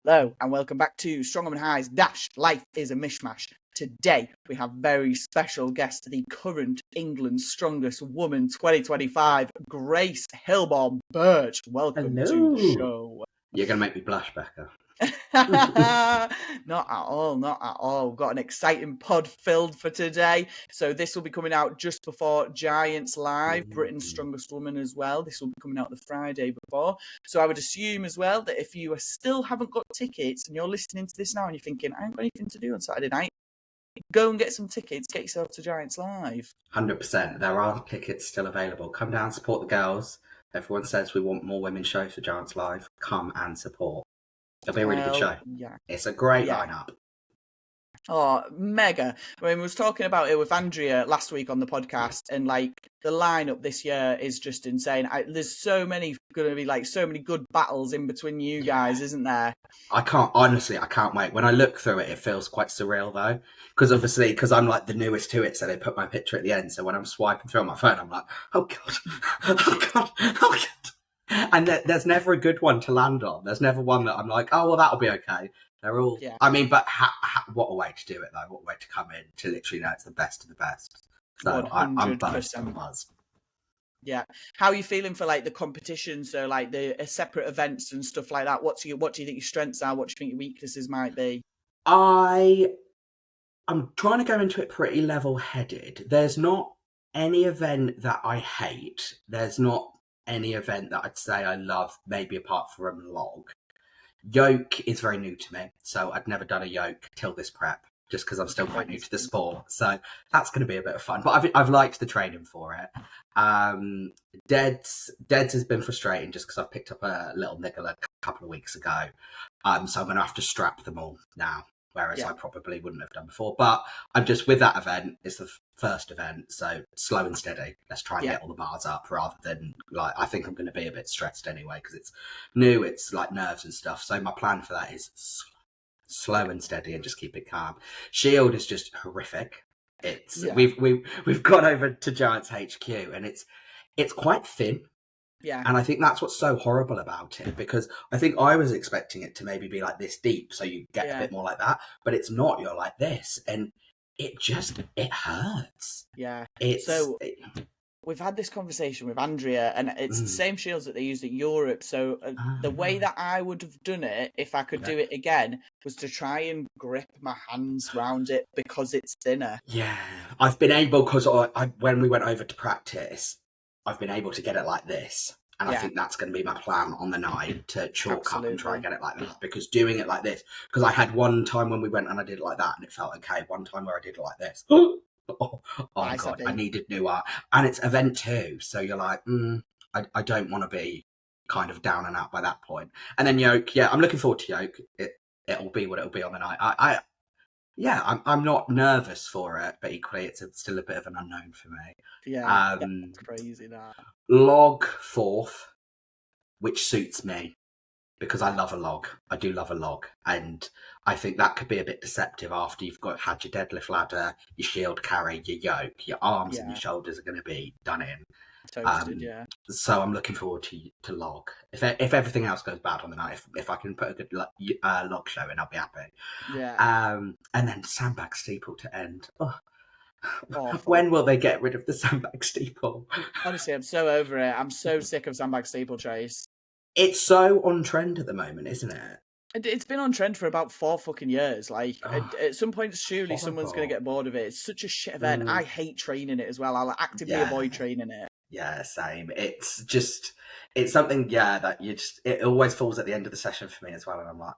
Hello and welcome back to Strongwoman High's Dash Life is a Mishmash. Today we have very special guest, the current England's strongest woman 2025, Grace Hillbourne-Birch. Welcome to the show. You're going to make me blush, Becca. Not at all, not at all. We've got an exciting pod filled for today. So this will be coming out just before Giants Live, Britain's Strongest Woman as well. This will be coming out the Friday before. So I would assume as well that if you still haven't got tickets and you're listening to this now and you're thinking, I haven't got anything to do on Saturday night, go and get some tickets, get yourself to Giants Live. 100%. There are tickets still available. Come down, support the girls. Everyone says we want more women's shows for Giants Live. Come and support. It'll be a really good show. Yeah. It's a great lineup. Oh, mega. I mean, we was talking about it with Andrea last week on the podcast, and like the lineup this year is just insane. There's so many good battles in between you guys, isn't there? I can't wait. When I look through it, it feels quite surreal though. Because I'm like the newest to it, so they put my picture at the end. So when I'm swiping through on my phone, I'm like, oh God, oh God, oh God. And there's never a good one to land on. There's never one that I'm like, oh, well, that'll be okay. They're all... Yeah. I mean, but what a way to do it, though. What a way to come in to literally know it's the best of the best. So I'm buzzed from buzz. Yeah. How are you feeling for, like, the competition? So, like, the separate events and stuff like that? What do you think your strengths are? What do you think your weaknesses might be? I'm trying to go into it pretty level-headed. There's not any event that I hate. There's not any event that I'd say I love, maybe apart from log. Yoke is very new to me, so I'd never done a yoke till this prep, just because I'm still quite new to the sport. So that's going to be a bit of fun. But I've liked the training for it. Deads has been frustrating just because I've picked up a little niggle a couple of weeks ago. So I'm going to have to strap them all now, whereas I probably wouldn't have done before. But I'm just, with that event, it's the first event, so slow and steady. Let's try and get all the bars up rather than, like, I think I'm going to be a bit stressed anyway because it's new, it's like nerves and stuff. So my plan for that is slow and steady and just keep it calm. Shield is just horrific. It's we've gone over to Giants HQ and it's quite thin. Yeah. And I think that's what's so horrible about it, because I think I was expecting it to maybe be like this deep, so you get a bit more like that, but it's not. You're like this, and it hurts. Yeah. We've had this conversation with Andrea, and it's the same shields that they used in Europe. So the way that I would have done it, if I could do it again, was to try and grip my hands around it because it's thinner. Yeah. I've been able, because when we went over to practice, I've been able to get it like this. And I think that's going to be my plan on the night, to chalk up and try and get it like that. Because doing it like this, because I had one time when we went and I did it like that and it felt okay. One time where I did it like this. Oh God, I needed new art. And it's event 2. So you're like, I don't want to be kind of down and out by that point. And then yoke, I'm looking forward to yoke. It'll be what it'll be on the night. I'm not nervous for it, but equally it's still a bit of an unknown for me. Yeah, that's crazy that. Log 4th, which suits me because I love a log. I do love a log, and I think that could be a bit deceptive after you've had your deadlift ladder, your shield carry, your yoke, your arms and your shoulders are going to be done in. Toasted, So I'm looking forward to log. If everything else goes bad on the night, if I can put a good log show in, I'll be happy. Yeah. And then sandbag steeple to end. When will they get rid of the sandbag steeple? Honestly, I'm so over it. I'm so sick of sandbag steeple chase. It's so on trend at the moment, isn't it? It's been on trend for about 4 fucking years. Like, at some point, surely someone's going to get bored of it. It's such a shit event. I hate training it as well. I'll actively avoid training it. Yeah, same. It's something, that it always falls at the end of the session for me as well. And I'm like,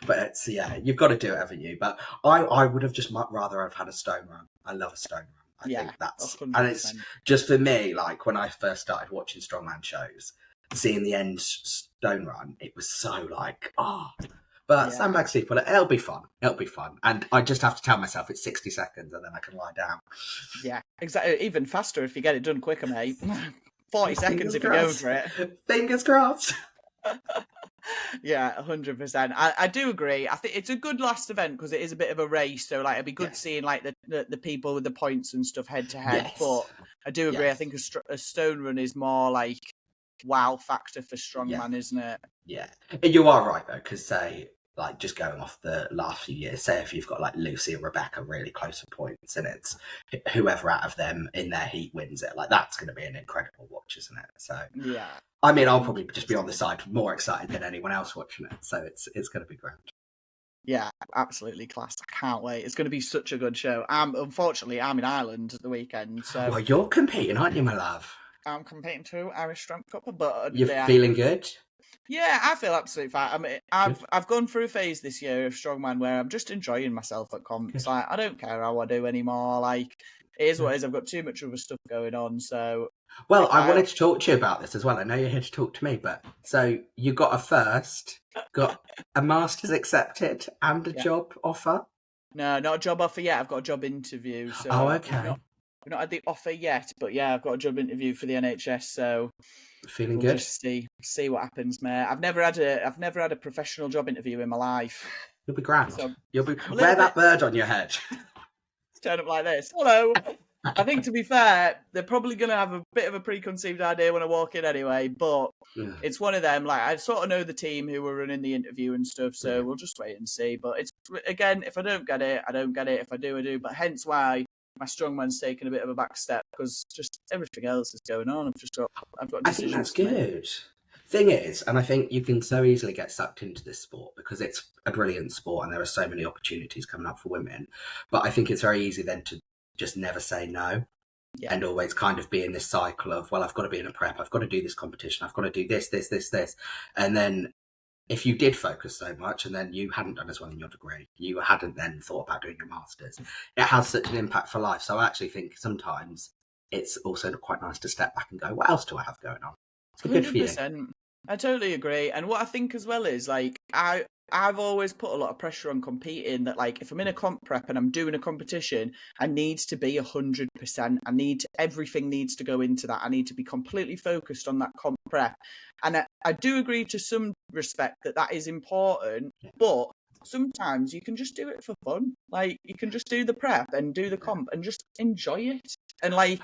but it's, you've got to do it, haven't you? But I would have just much rather have had a stone run. I love a stone run. I think that's, 100%. And it's just for me, like when I first started watching strongman shows, seeing the end stone run, it was so like, but sandbag steeple, it'll be fun. And I just have to tell myself it's 60 seconds and then I can lie down. Yeah, exactly. Even faster if you get it done quicker, mate. 40 seconds if you go for it. Fingers crossed. Yeah, 100%. I do agree. I think it's a good last event because it is a bit of a race. So like, it'd be good seeing like the people with the points and stuff head to head. Yes. But I do agree. Yes. I think a stone run is more like wow factor for strongman, isn't it? Yeah, you are right though, because say like just going off the last few years, say if you've got like Lucy and Rebecca really close to points and it's whoever out of them in their heat wins it, like that's going to be an incredible watch, isn't it? So yeah, I mean, I'll probably just be on the side more excited than anyone else watching it, so it's going to be grand. Yeah, absolutely class. I can't wait. It's going to be such a good show. Unfortunately, I'm in Ireland at the weekend, so well, you're competing, aren't you, my love? I'm competing too, Irish Strength Cup, but You're feeling good? Yeah, I feel absolutely fine. I mean, I've gone through a phase this year of strongman where I'm just enjoying myself at comps. Like, I don't care how I do anymore. Like, it is what it is. I've got too much other stuff going on. So, well, I wanted to talk to you about this as well. I know you're here to talk to me, but so you got a first, got a master's accepted, and a job offer. No, not a job offer yet. I've got a job interview. So okay. We've not had the offer yet, but yeah, I've got a job interview for the NHS. So feeling good. Just see what happens, mate. I've never had a professional job interview in my life. You'll be grand. So you'll be wear that bird on your head. Turn up like this. Hello. I think, to be fair, they're probably going to have a bit of a preconceived idea when I walk in anyway, but it's one of them. Like, I sort of know the team who were running the interview and stuff, so we'll just wait and see. But it's, again, if I don't get it, I don't get it. If I do, I do. But hence why my strongman's taken a bit of a back step, because just everything else is going on. I've got I think that's good. Thing is, and I think you can so easily get sucked into this sport because it's a brilliant sport and there are so many opportunities coming up for women. But I think it's very easy then to just never say no and always kind of be in this cycle of, well, I've got to be in a prep, I've got to do this competition, I've got to do this. And then if you did focus so much and then you hadn't done as well in your degree, you hadn't then thought about doing your master's, it has such an impact for life. So I actually think sometimes it's also quite nice to step back and go, what else do I have going on? So good for you. I totally agree. And what I think as well is, like, I've always put a lot of pressure on competing, that, like, if I'm in a comp prep and I'm doing a competition, I need to be 100%. Everything needs to go into that. I need to be completely focused on that comp prep. And I do agree to some respect that is important, but sometimes you can just do it for fun. Like, you can just do the prep and do the comp and just enjoy it. And, like,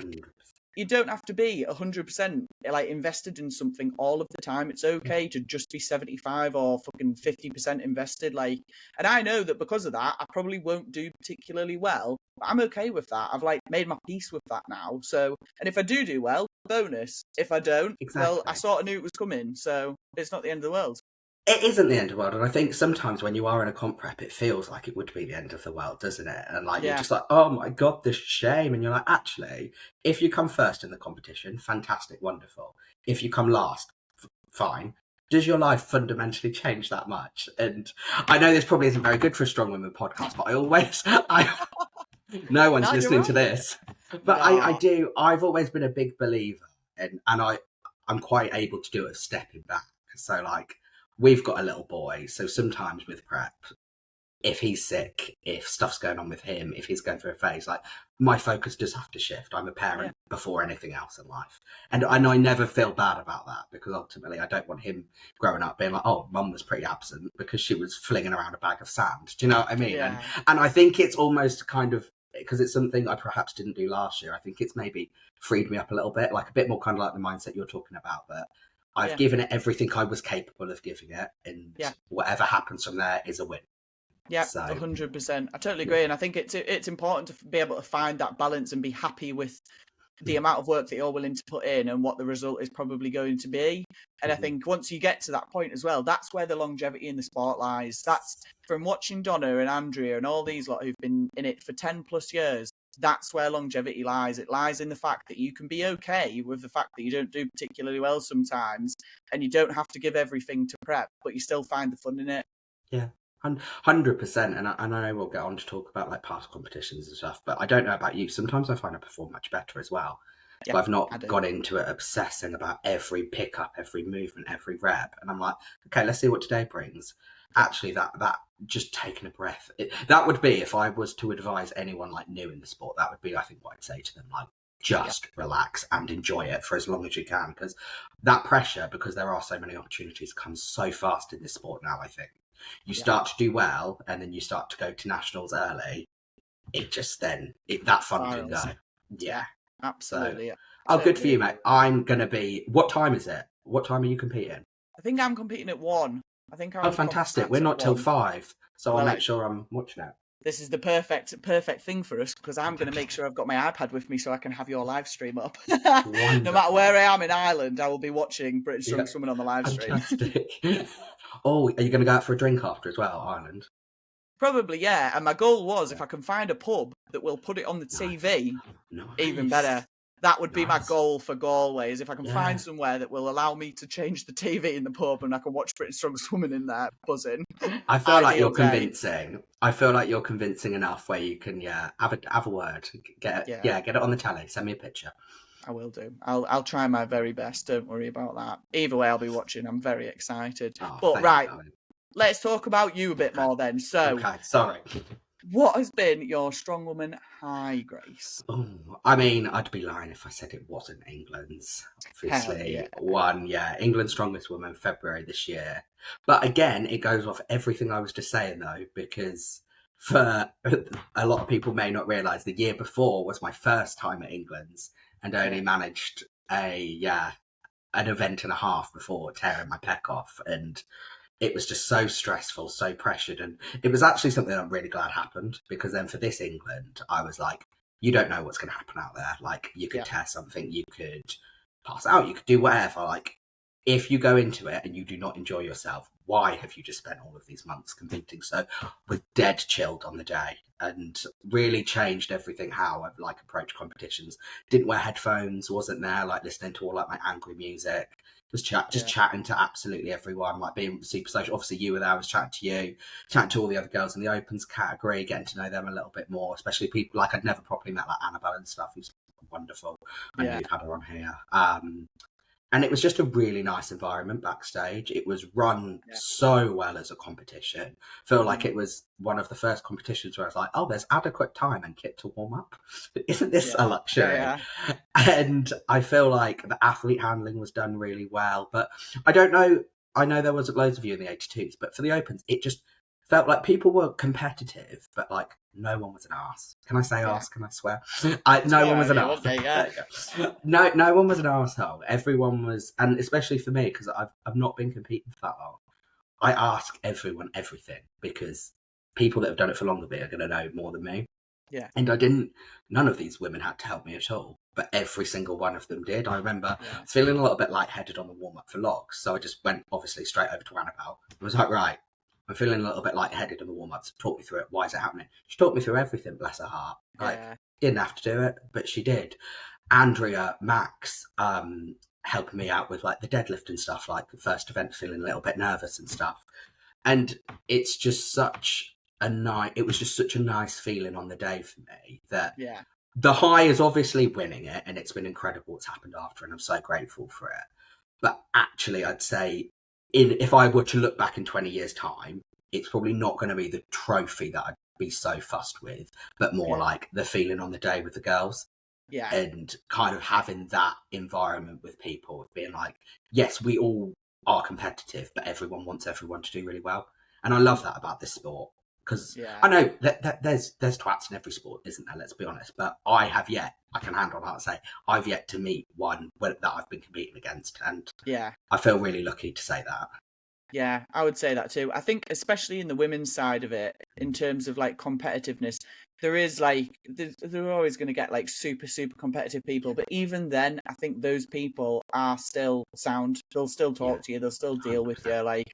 you don't have to be 100% like invested in something all of the time. It's okay to just be 75 or fucking 50% invested. Like, and I know that because of that, I probably won't do particularly well, but I'm okay with that. I've like made my peace with that now. So, and if I do well, bonus. If I don't, well, I sort of knew it was coming. So it's not the end of the world. It isn't the end of the world, and I think sometimes when you are in a comp prep, it feels like it would be the end of the world, doesn't it? And like you're just like, oh my god, this shame. And you're like, actually, if you come first in the competition, fantastic, wonderful. If you come last, fine. Does your life fundamentally change that much? And I know this probably isn't very good for a Strongwoman podcast, but no one's listening to this, but I do. I've always been a big believer, and I'm quite able to do it stepping back. So like, we've got a little boy, so sometimes with prep, if he's sick, if stuff's going on with him, if he's going through a phase, like, my focus does have to shift. I'm a parent before anything else in life. And I never feel bad about that, because ultimately I don't want him growing up being like, oh, mum was pretty absent because she was flinging around a bag of sand. Do you know what I mean? Yeah. And I think it's almost kind of, because it's something I perhaps didn't do last year, I think it's maybe freed me up a little bit, like a bit more kind of like the mindset you're talking about, that I've given it everything I was capable of giving it, and whatever happens from there is a win. Yeah, 100%. I totally agree, and I think it's important to be able to find that balance and be happy with the amount of work that you're willing to put in and what the result is probably going to be. And I think once you get to that point as well, that's where the longevity in the sport lies. That's from watching Donna and Andrea and all these lot who've been in it for 10 plus years. That's where longevity lies. It lies in the fact that you can be okay with the fact that you don't do particularly well sometimes, and you don't have to give everything to prep, but you still find the fun in it. Yeah, 100%. And I know we'll get on to talk about like past competitions and stuff, but I don't know about you. Sometimes I find I perform much better as well. Yeah, but I've not got into it obsessing about every pickup, every movement, every rep. And I'm like, okay, let's see what today brings. Actually, that just taking a breath, that would be, if I was to advise anyone like new in the sport, that would be, I think, what I'd say to them, like, just relax and enjoy it for as long as you can, because that pressure, because there are so many opportunities, comes so fast in this sport now. I think you start to do well and then you start to go to nationals early, it just then that fun can go. Yeah, absolutely. So, good for you, mate. I'm gonna be, what time is it? What time are you competing? I think I'm competing at 1. I think our Oh, fantastic. starts We're at not till 1. 5, so I'll Well, make sure I'm watching it. this is the perfect thing for us, because I'm going to make sure I've got my iPad with me so I can have your live stream up. No matter where I am in Ireland, I will be watching Britain's Strongest Woman on the live stream. Fantastic. Oh, are you going to go out for a drink after as well, Ireland? Probably, yeah. And my goal was, if I can find a pub that will put it on the TV, even better. That would be my goal for Galway, is if I can find somewhere that will allow me to change the TV in the pub and I can watch Britain's Strongest Woman in there, buzzing. I feel like you're convincing. I feel like you're convincing enough where you can, have a word. Get it on the telly. Send me a picture. I will do. I'll try my very best. Don't worry about that. Either way, I'll be watching. I'm very excited. But right, let's talk about you a bit more then. So, okay, sorry. What has been your Strongwoman high, Grace? Oh, I mean, I'd be lying if I said it wasn't England's. Obviously, England's Strongest Woman, February this year. But again, it goes off everything I was just saying though, because for a lot of people may not realise, the year before was my first time at England's, and I only managed an event and a half before tearing my pec off, and it was just so stressful, so pressured. And it was actually something I'm really glad happened, because then for this England, I was like, you don't know what's going to happen out there. Like, you could tear something, you could pass out, you could do whatever. Like, if you go into it and you do not enjoy yourself, why have you just spent all of these months competing? So was dead chilled on the day, and really changed everything, how I've like approached competitions. Didn't wear headphones, wasn't there like listening to all like my angry music. Was chatting to absolutely everyone, like being super social. Obviously, you were there. I was chatting to you, chatting to all the other girls in the opens category, getting to know them a little bit more, especially people like I'd never properly met, like Annabelle and stuff, who's wonderful. I know you've had her on here. And it was just a really nice environment backstage. It was run so well as a competition. Feel like it was one of the first competitions where I was like, oh, there's adequate time and kit to warm up. Isn't this a luxury? Yeah. And I feel like the athlete handling was done really well. But I don't know. I know there wasn't loads of you in the 82s, but for the Opens, it just felt like people were competitive, but like no one was an arse. Can I say arse? Can I swear? No one was an arse. No one was an arsehole. Everyone was, and especially for me, because I've not been competing for that long. I ask everyone everything, because people that have done it for longer than me are going to know more than me. Yeah. And none of these women had to help me at all, but every single one of them did. I remember feeling a little bit lightheaded on the warm-up for logs, so I just went obviously straight over to Annabelle. I was like, right, I'm feeling a little bit lightheaded on the warm-ups. Talk me through it. Why is it happening? She talked me through everything, bless her heart. Like, didn't have to do it, but she did. Andrea, Max, helping me out with like the deadlift and stuff, like the first event, feeling a little bit nervous and stuff. And it's just it was just such a nice feeling on the day for me that the high is obviously winning it, and it's been incredible what's happened after, and I'm so grateful for it. But actually, I'd say if I were to look back in 20 years' time, it's probably not going to be the trophy that I'd be so fussed with, but more like the feeling on the day with the girls. Yeah. And kind of having that environment with people, being like, yes, we all are competitive, but everyone wants everyone to do really well. And I love that about this sport, because I know that there's twats in every sport, isn't there? Let's be honest. But I can hand on heart say, I've yet to meet one that I've been competing against. And I feel really lucky to say that. Yeah, I would say that too. I think especially in the women's side of it, in terms of like competitiveness, there is like, they're always going to get like super, super competitive people. But even then, I think those people are still sound. They'll still talk to you. They'll still deal 100%. With you. Like,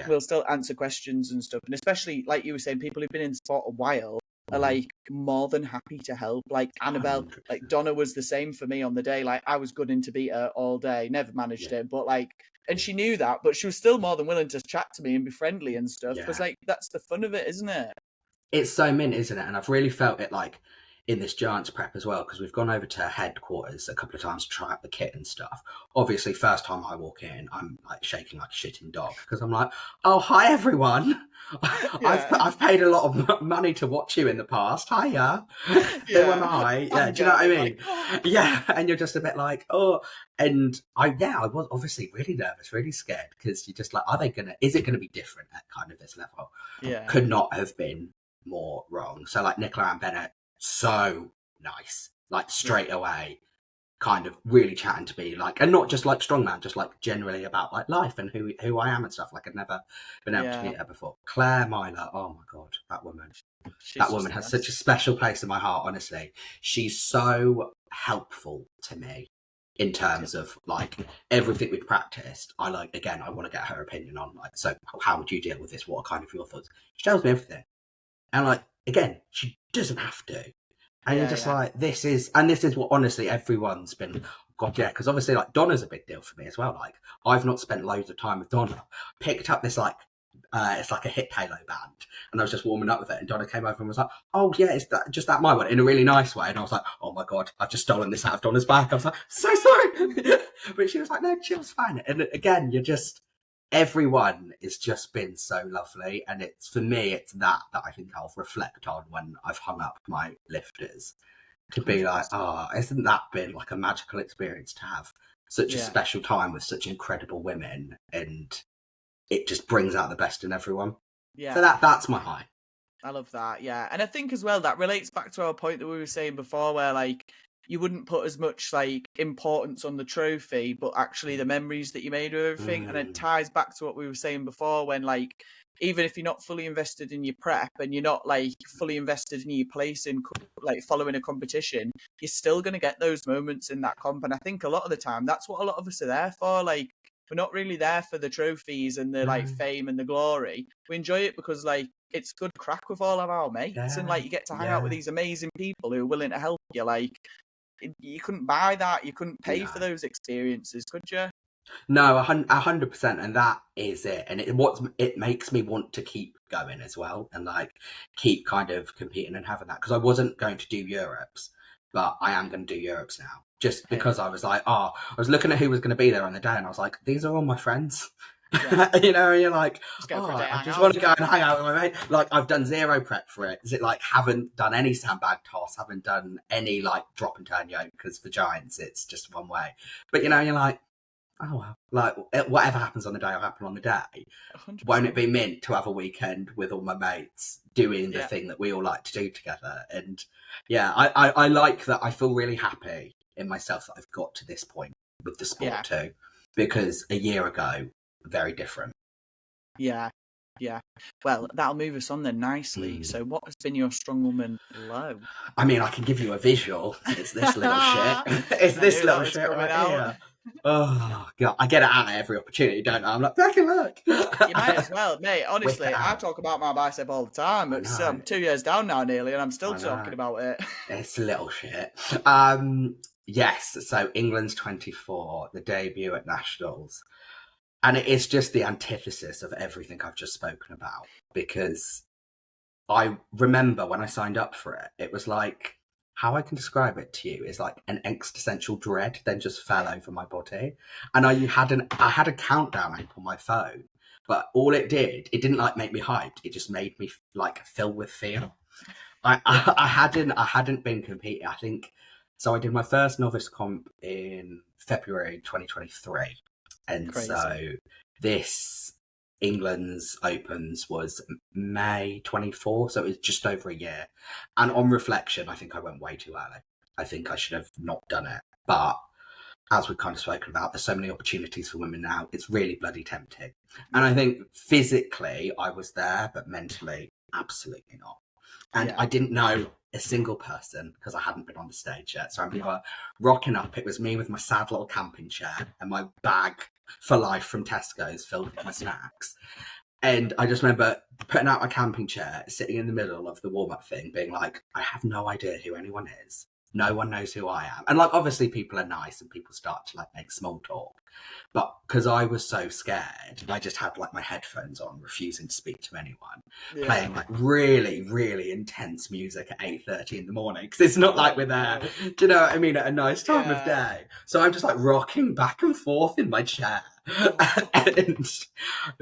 they'll still answer questions and stuff. And especially, like you were saying, people who've been in sport a while are like more than happy to help. Like Annabelle, 100%. Like Donna was the same for me on the day. Like I was gunning to beat her all day, never managed it, but like, and she knew that, but she was still more than willing to chat to me and be friendly and stuff. Because like, that's the fun of it, isn't it? It's so mint, isn't it? And I've really felt it like in this Giants prep as well, because we've gone over to headquarters a couple of times to try out the kit and stuff. Obviously, first time I walk in, I'm like shaking like a shitting dog, because I'm like, oh, hi everyone. I've paid a lot of money to watch you in the past. Hiya. Who am I? Yeah, do you know what I mean? Yeah, and you're just a bit like, oh, and I was obviously really nervous, really scared, because you're just like, is it gonna be different at kind of this level? Yeah, could not have been more wrong. So like Nicola and Bennett, so nice, like straight away. kind of really chatting to me, like, and not just like strongman, just like generally about like life and who I am and stuff. Like I'd never been able to meet her before. Claire Myler, oh my god, that woman. That woman has such a special place in my heart, honestly. She's so helpful to me in terms of like everything we've practiced. I want to get her opinion on like, so how would you deal with this? What are kind of your thoughts? She tells me everything. And like, again, she doesn't have to. And you're just like, this is what honestly everyone's been, God, yeah, because obviously like Donna's a big deal for me as well. Like I've not spent loads of time with Donna. Picked up this like, it's like a hip halo band, and I was just warming up with it, and Donna came over and was like, oh yeah, it's that my one, in a really nice way. And I was like, oh my god, I've just stolen this out of Donna's bag. I was like, so sorry. But she was like, no, she was fine. And again, everyone has just been so lovely, and it's, for me, it's that I think I'll reflect on when I've hung up my lifters, to be like, isn't that been like a magical experience to have such a special time with such incredible women, and it just brings out the best in everyone. Yeah. So that's my high. I love that. Yeah. And I think as well, that relates back to our point that we were saying before, where like you wouldn't put as much like importance on the trophy, but actually the memories that you made with everything. And it ties back to what we were saying before, when like, even if you're not fully invested in your prep and you're not like fully invested in your place in like following a competition, you're still going to get those moments in that comp. And I think a lot of the time that's what a lot of us are there for. Like, we're not really there for the trophies and the like fame and the glory. We enjoy it because like it's good crack with all of our mates, and like you get to hang out with these amazing people who are willing to help you. Like, you couldn't buy that, you couldn't pay for those experiences, could you? No, 100%, and that is it. And it makes me want to keep going as well, and like keep kind of competing and having that, because I wasn't going to do Europes, but I am going to do Europes now. Just because I was like, I was looking at who was going to be there on the day, and I was like, these are all my friends. Yeah. You know, and you're like, I just want to go and hang out with my mate. Like, I've done zero prep for it. Is it like, haven't done any sandbag toss, haven't done any like drop and turn yoke, because for giants it's just one way. But you know, you're like, oh well, like whatever happens on the day will happen on the day. 100%. Won't it be mint to have a weekend with all my mates doing the thing that we all like to do together? And yeah, I like that. I feel really happy in myself that I've got to this point with the sport too, because a year ago, very different. Yeah. Well, that'll move us on then nicely. So what has been your Strongwoman low? I mean, I can give you a visual. It's this little shit. It's this little shit right here. Oh god, I get it out at every opportunity, don't I? I'm like, take a look. You might as well, mate. Honestly, I talk about my bicep all the time. It's 2 years down now nearly, and I'm still talking about it. It's little shit. Yes, so England's 24, the debut at Nationals. And it is just the antithesis of everything I've just spoken about, because I remember when I signed up for it, it was like, how I can describe it to you is like an existential dread then just fell over my body. And I had a countdown app on my phone, but all it didn't like make me hyped. It just made me like fill with fear. I hadn't been competing. I think, so I did my first novice comp in February 2023. And crazy. So this England's Opens was May 24, so it was just over a year. And on reflection, I think I went way too early. I think I should have not done it. But as we've kind of spoken about, there's so many opportunities for women now. It's really bloody tempting. And I think physically I was there, but mentally, absolutely not. And I didn't know a single person because I hadn't been on the stage yet. So I remember rocking up. It was me with my sad little camping chair and my bag for life from Tesco's filled with my snacks. And I just remember putting out my camping chair, sitting in the middle of the warm-up thing, being like, I have no idea who anyone is. No one knows who I am. And like, obviously people are nice and people start to like make small talk. But because I was so scared, I just had like my headphones on, refusing to speak to anyone, playing like really, really intense music at 8:30 in the morning. Because it's not like we're there, do you know what I mean, at a nice time of day. So I'm just like rocking back and forth in my chair and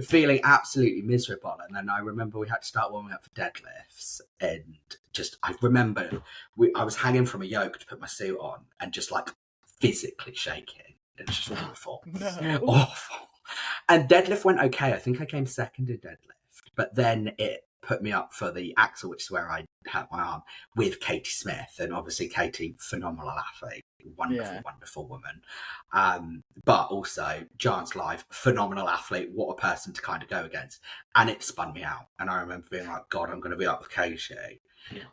feeling absolutely miserable. And then I remember we had to start warming up for deadlifts, and just I remember I was hanging from a yoke to put my suit on and just like physically shaking. It was just awful. Awful. And deadlift went okay. I think I came second in deadlift, but then it put me up for the Axel, which is where I hurt my arm, with Katie Smith. And obviously Katie, phenomenal athlete, wonderful woman. But also Giants Live, phenomenal athlete, what a person to kind of go against. And it spun me out. And I remember being like, God, I'm going to be up with Katie.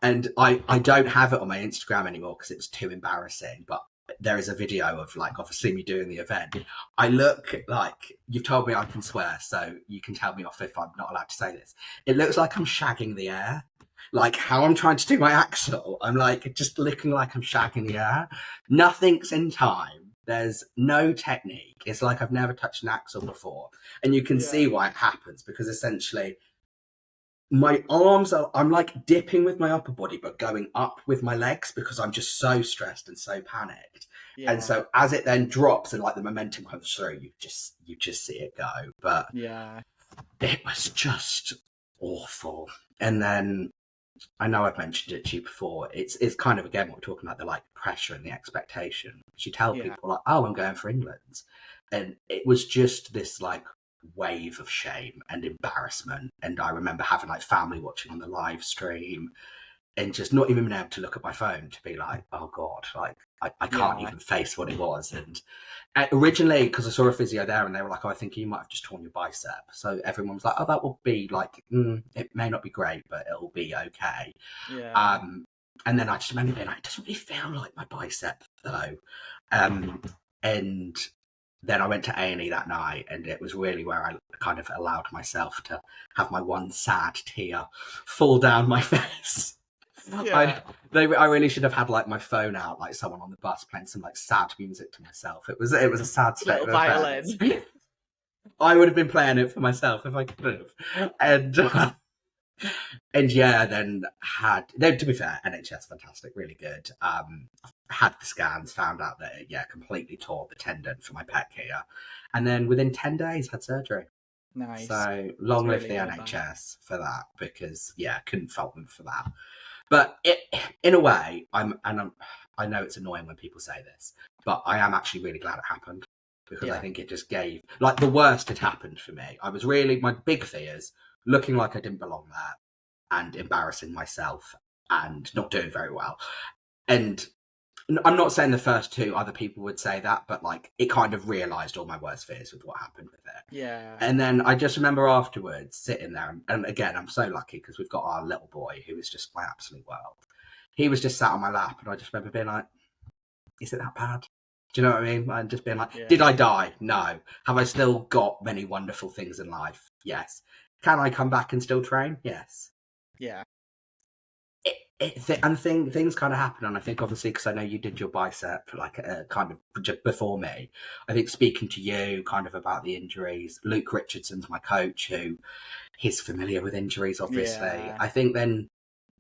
And I don't have it on my Instagram anymore because it was too embarrassing. But there is a video of like obviously me doing the event. I look like, you've told me I can swear, so you can tell me off if I'm not allowed to say this. It looks like I'm shagging the air. Like how I'm trying to do my Axel, I'm like just looking like I'm shagging the air. Nothing's in time. There's no technique. It's like I've never touched an Axel before. And you can see why it happens, because essentially my arms are, I'm like dipping with my upper body, but going up with my legs because I'm just so stressed and so panicked. Yeah. And so as it then drops and like the momentum comes through, you just see it go. But it was just awful. And then I know I've mentioned it to you before. It's kind of, again, what we're talking about, the like pressure and the expectation. You tell people like, oh, I'm going for England. And it was just this like wave of shame and embarrassment. And I remember having like family watching on the live stream and just not even being able to look at my phone to be like, oh God, like I can't even face what it was. And originally, because I saw a physio there and they were like, oh, I think you might have just torn your bicep. So everyone was like, oh, that will be like, it may not be great, but it'll be okay. Yeah. And then I just remember being like, it doesn't really feel like my bicep though. And then I went to A&E that night, and it was really where I kind of allowed myself to have my one sad tear fall down my face. Yeah. I really should have had like my phone out, like someone on the bus playing some like sad music to myself. It was a sad state of affairs. I would have been playing it for myself if I could have. And yeah, then to be fair, NHS fantastic, really good. Had the scans, found out that it completely tore the tendon for my pec here, and then within 10 days had surgery. Nice. So long live the NHS for that, because couldn't fault them for that. But in a way, I know it's annoying when people say this, but I am actually really glad it happened, because I think it just gave, like, the worst had happened for me. I was really, my big fears, looking like I didn't belong there and embarrassing myself and not doing very well. And I'm not saying the first two other people would say that, but like it kind of realised all my worst fears with what happened with it. Yeah. And then I just remember afterwards sitting there, and again, I'm so lucky because we've got our little boy who is just my absolute world. He was just sat on my lap, and I just remember being like, is it that bad? Do you know what I mean? And just being like, did I die? No. Have I still got many wonderful things in life? Yes. Can I come back and still train? Yes. Yeah. Things kind of happen, and I think obviously because I know you did your bicep like kind of just before me. I think speaking to you kind of about the injuries, Luke Richardson's my coach, who he's familiar with injuries, obviously. Yeah. I think then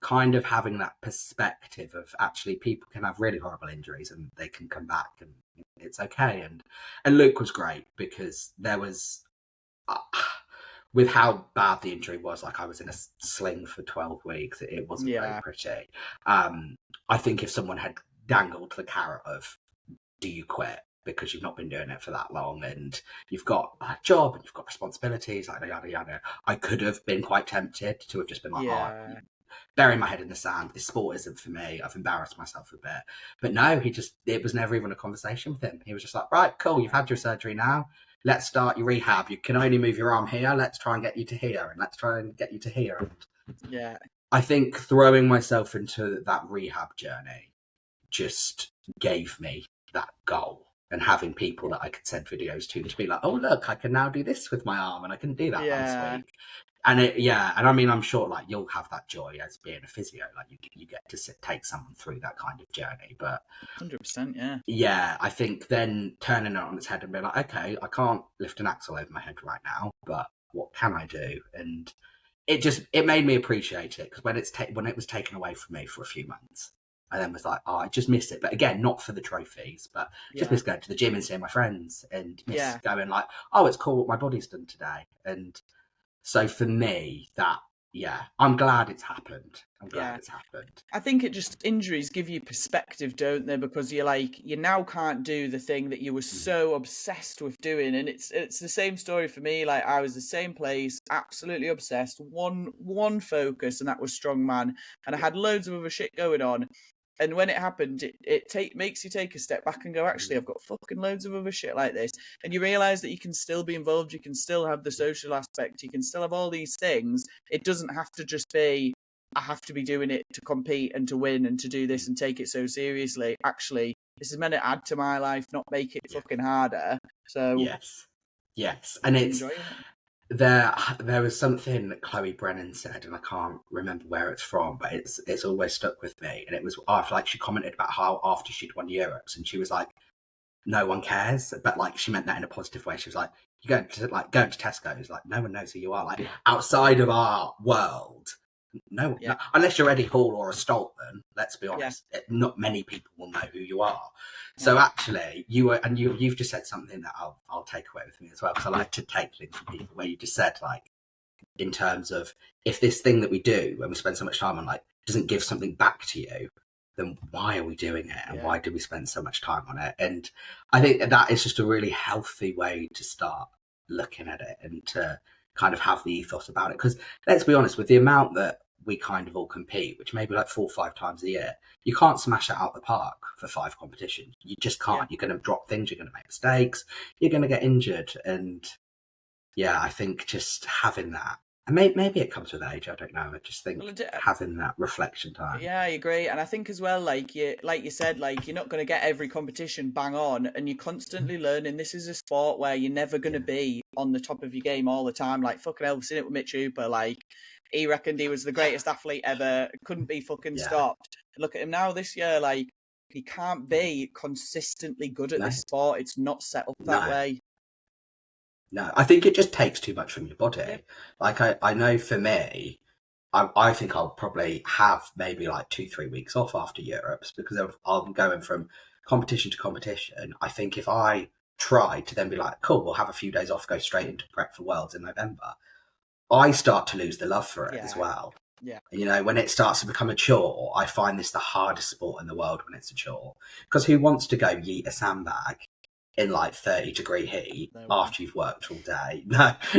kind of having that perspective of actually people can have really horrible injuries and they can come back and it's okay. And Luke was great, because there was. With how bad the injury was, like I was in a sling for 12 weeks, it wasn't very pretty. I think if someone had dangled the carrot of, do you quit because you've not been doing it for that long and you've got a job and you've got responsibilities, like yada yada, I could have been quite tempted to have just been like, burying my head in the sand, this sport isn't for me, I've embarrassed myself a bit. But no, it was never even a conversation with him. He was just like, right, cool, you've had your surgery now. Let's start your rehab. You can only move your arm here. Let's try and get you to here, and let's try and get you to here. And I think throwing myself into that rehab journey just gave me that goal, and having people that I could send videos to be like, oh look, I can now do this with my arm, and I couldn't do that last week. And and I mean, I'm sure like you'll have that joy as being a physio, like you get to take someone through that kind of journey. But 100%, I think then turning it on its head and being like, okay, I can't lift an axle over my head right now, but what can I do? And it made me appreciate it, because when it was taken away from me for a few months, I then was like, oh, I just missed it. But again, not for the trophies, but just miss going to the gym and seeing my friends, and miss going like, oh, it's cool what my body's done today. And so for me, that, yeah, I'm glad it's happened. I'm glad it's happened. I think injuries give you perspective, don't they? Because you now can't do the thing that you were so obsessed with doing. And it's the same story for me. Like, I was the same place, absolutely obsessed, one focus, and that was strongman. And I had loads of other shit going on. And when it happened, it makes you take a step back and go, actually, I've got fucking loads of other shit like this. And you realise that you can still be involved, you can still have the social aspect, you can still have all these things. It doesn't have to just be, I have to be doing it to compete and to win and to do this and take it so seriously. Actually, this is meant to add to my life, not make it fucking harder. So yes, and it's enjoying it. There was something that Chloe Brennan said, and I can't remember where it's from, but it's always stuck with me. And it was after, like, she commented about how after she'd won Europe's, and she was like, no one cares, but like she meant that in a positive way. She was like, you going to Tesco's, like, no one knows who you are, like, outside of our world. No, unless you're Eddie Hall or a Stoltman, let's be honest, not many people will know who you are. So actually, you've just said something that I'll take away with me as well, because I like to take things from people, where you just said, like, in terms of, if this thing that we do when we spend so much time on, like, doesn't give something back to you, then why are we doing it, and why do we spend so much time on it? And I think that is just a really healthy way to start looking at it, and to kind of have the ethos about it. Because let's be honest, with the amount that we kind of all compete, which may be like 4 or 5 times a year, you can't smash it out the park for 5 competitions. You just can't. You're going to drop things, you're going to make mistakes, you're going to get injured. And I think just having that, and maybe it comes with age, I don't know, I just think having that reflection time. Yeah, I agree. And I think as well, like you said, like, you're not going to get every competition bang on, and you're constantly learning. This is a sport where you're never going to be on the top of your game all the time. Like, fucking hell, we've seen it with Mitch Hooper. Like, he reckoned he was the greatest athlete ever, couldn't be fucking stopped. Look at him now this year. Like, he can't be consistently good at this sport. It's not set up that way. No, I think it just takes too much from your body. Yeah. Like, I know for me, I think I'll probably have maybe like 2-3 weeks off after Europe's, because I'm going from competition to competition. I think if I try to then be like, cool, we'll have a few days off, go straight into prep for Worlds in November, I start to lose the love for it as well. Yeah. You know, when it starts to become a chore, I find this the hardest sport in the world when it's a chore. Because who wants to go yeet a sandbag in like 30-degree heat after you've worked all day?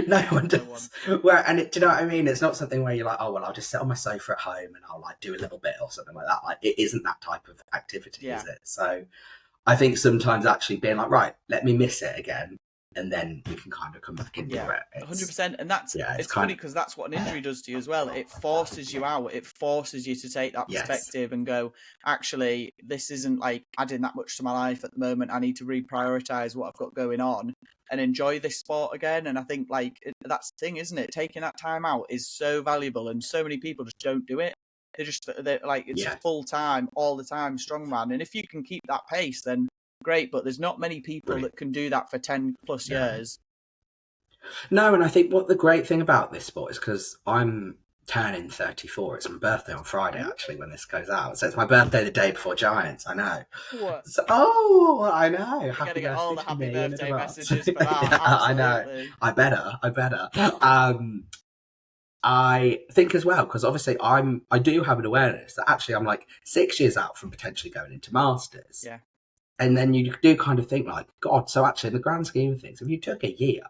No one does. Do you know what I mean? It's not something where you're like, oh, well, I'll just sit on my sofa at home and I'll like do a little bit or something like that. Like, it isn't that type of activity, is it? So I think sometimes actually being like, right, let me miss it again, and then we can kind of come back into it. 100%. And that's it's funny, because that's what an injury does to you as well. It forces you out. It forces you to take that perspective and go, actually, this isn't like adding that much to my life at the moment. I need to reprioritize what I've got going on and enjoy this sport again. And I think, like, that's the thing, isn't it? Taking that time out is so valuable, and so many people just don't do it. They're like, it's full time all the time, strongman. And if you can keep that pace, then great, but there's not many people that can do that for 10 plus years. No, and I think what the great thing about this sport is, because I'm turning 34. It's my birthday on Friday, actually, when this goes out. So it's my birthday the day before Giants, I know. What? So, I know. You're going to get all the happy birthday messages for that. Yeah, I know. I better. I think as well, because obviously I do have an awareness that actually I'm like 6 years out from potentially going into Masters. Yeah. And then you do kind of think like, God, so actually in the grand scheme of things, if you took a year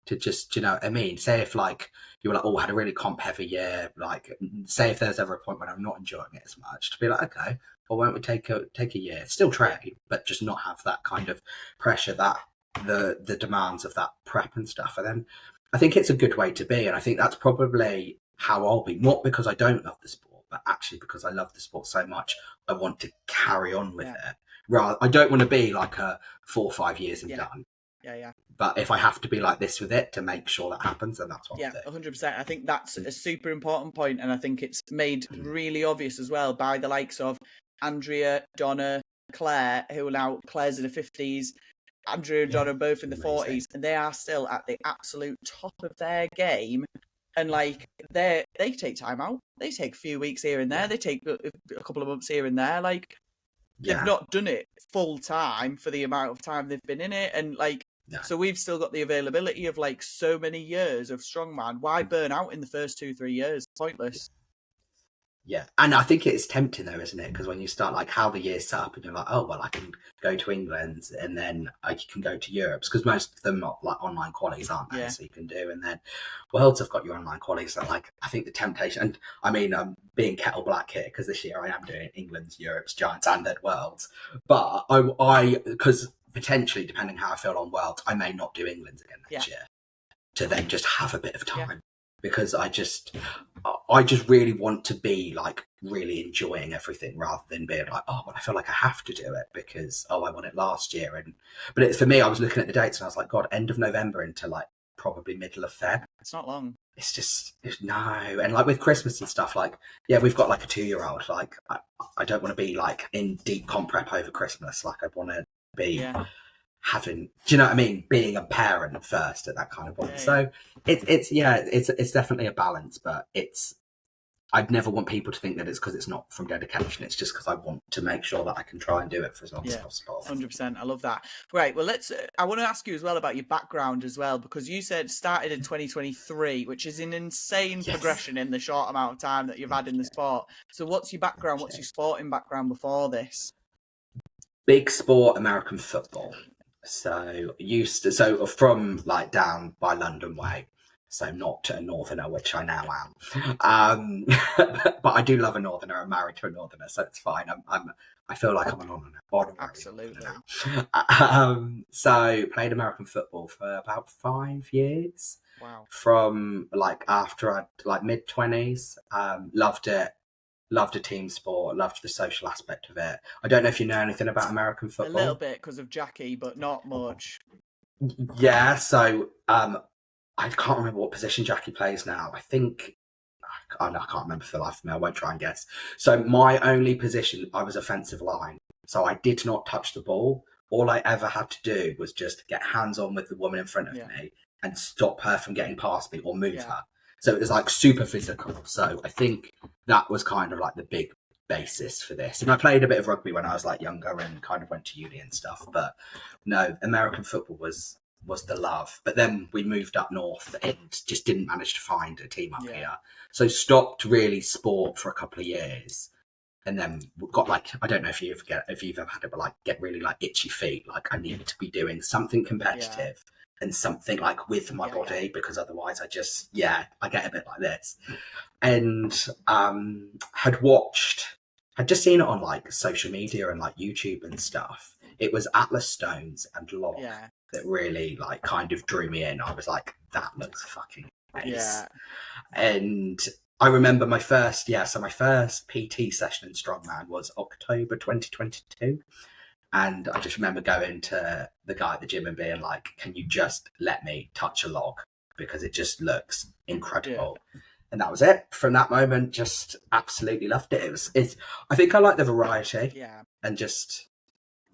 to just, you know what I mean? Say if like, you were like, oh, I had a really comp heavy year, like say if there's ever a point when I'm not enjoying it as much, to be like, okay, well, why don't we take a year, still train, but just not have that kind of pressure, that the demands of that prep and stuff. And then I think it's a good way to be. And I think that's probably how I'll be, not because I don't love the sport, but actually because I love the sport so much, I want to carry on with it. Rather, I don't want to be like a 4 or 5 years and done. Yeah. But if I have to be like this with it to make sure that happens, then that's what I'll do. 100%. I think that's a super important point, and I think it's made really obvious as well by the likes of Andrea, Donna, Claire, who are now, Claire's in the 50s, Andrea and Donna are both in the 40s, and they are still at the absolute top of their game. And like they take time out. They take a few weeks here and there. They take a couple of months here and there. Like, they've not done it full time for the amount of time they've been in it. And like, So we've still got the availability of like so many years of strongman. Why burn out in the first 2-3 years? Pointless. Yeah, and I think it's tempting though, isn't it? Because when you start like how the year's set up, and you're like, oh well, I can go to England, and then I can go to Europe's, because most of them are like online qualies, aren't they? Yeah. So you can do, and then Worlds have got your online qualies. So like, I think the temptation, and I mean, I'm being kettle black here because this year I am doing England's, Europe's, Giants, and then Worlds, but I because potentially depending how I feel on Worlds, I may not do England's again next year, to then just have a bit of time. Because I just really want to be like really enjoying everything rather than being like, oh, well, I feel like I have to do it because I won it last year. But for me, I was looking at the dates and I was like, God, end of November into like probably middle of Feb. It's not long. It's no, and like with Christmas and stuff, like we've got like a 2-year-old. Like I don't want to be like in deep comp prep over Christmas. Like I want to be. Having, do you know what I mean? Being a parent first at that kind of point. So it's definitely a balance, but I'd never want people to think that it's because it's not from dedication. It's just because I want to make sure that I can try and do it for as long as possible. 100%. I love that. Right. Well, I want to ask you as well about your background as well, because you said started in 2023, which is an insane progression in the short amount of time that you've had in the sport. So what's your background? What's your sporting background before this? Big sport, American football. So from like down by London way, so not a northerner, which I now am. But I do love a northerner. I'm married to a northerner, so it's fine. I feel like I'm an honorary. Absolutely. So played American football for about 5 years. Wow. From like after I like mid-20s, loved it. Loved a team sport, loved the social aspect of it. I don't know if you know anything about American football. A little bit because of Jackie, but not much. Yeah, so I can't remember what position Jackie plays now. I think, I can't remember for the life of me. I won't try and guess. So my only position, I was offensive line. So I did not touch the ball. All I ever had to do was just get hands on with the woman in front of me and stop her from getting past me or move her. So it was like super physical. So I think that was kind of like the big basis for this. And I played a bit of rugby when I was like younger and kind of went to uni and stuff. But no, American football was the love. But then we moved up north and just didn't manage to find a team up here. So stopped really sport for a couple of years. And then got like, I don't know if you've ever had it, but like get really like itchy feet. Like I need to be doing something competitive. And something like with my body, because otherwise I just, I get a bit like this. And had just seen it on like social media and like YouTube and stuff. It was Atlas Stones and Log that really like kind of drew me in. I was like, that looks fucking ace. Yeah. And I remember my first PT session in Strongman was October 2022. And I just remember going to the guy at the gym and being like, can you just let me touch a log? Because it just looks incredible. Yeah. And that was it. From that moment, just absolutely loved it. I think I like the variety. Yeah. And just,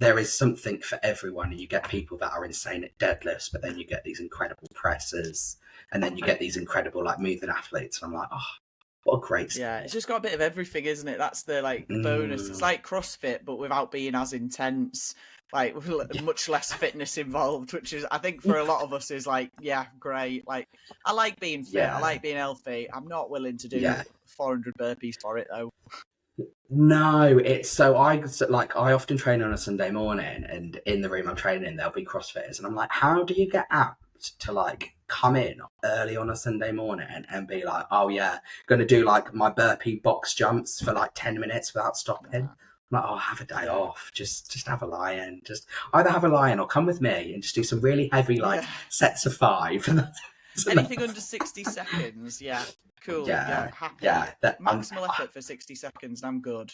there is something for everyone. And you get people that are insane at deadlifts, but then you get these incredible presses. And then you get these incredible like moving athletes. And I'm like, oh, what a great sport. Yeah, it's just got a bit of everything, isn't it? That's the like bonus. It's like CrossFit, but without being as intense, like with much less fitness involved, which is, I think, for a lot of us is like, great. Like, I like being fit, I like being healthy. I'm not willing to do 400 burpees for it though. No, it's so I often train on a Sunday morning, and in the room I'm training, there'll be CrossFitters, and I'm like, how do you get apt to like come in early on a Sunday morning and be like, oh yeah, going to do like my burpee box jumps for like 10 minutes without stopping? I'm like, oh, have a day off, just have a lie-in, just either have a lie-in or come with me and just do some really heavy like sets of 5. Anything under 60 seconds, cool, happy. Maximal effort for 60 seconds, and I'm good.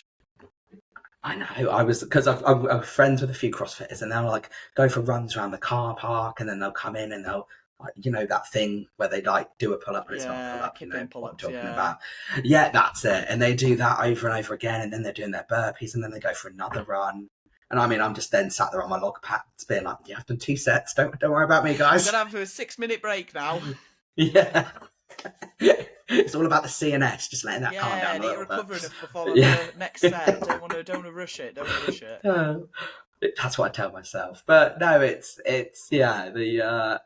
I know, because I'm friends with a few CrossFitters, and they'll like go for runs around the car park, and then they'll come in and they'll, like, you know, that thing where they like do a pull up, but it's not a pull up, you know what I'm talking about. Yeah, that's it. And they do that over and over again, and then they're doing their burpees, and then they go for another run. And I mean, I'm just then sat there on my log pads being like, I've done 2 sets. Don't worry about me, guys. I'm gonna have a 6-minute break now. Yeah. It's all about the CNS, just letting that calm down a little bit. Recovering before the next set. Don't want to rush it. That's what I tell myself. But no, it's yeah,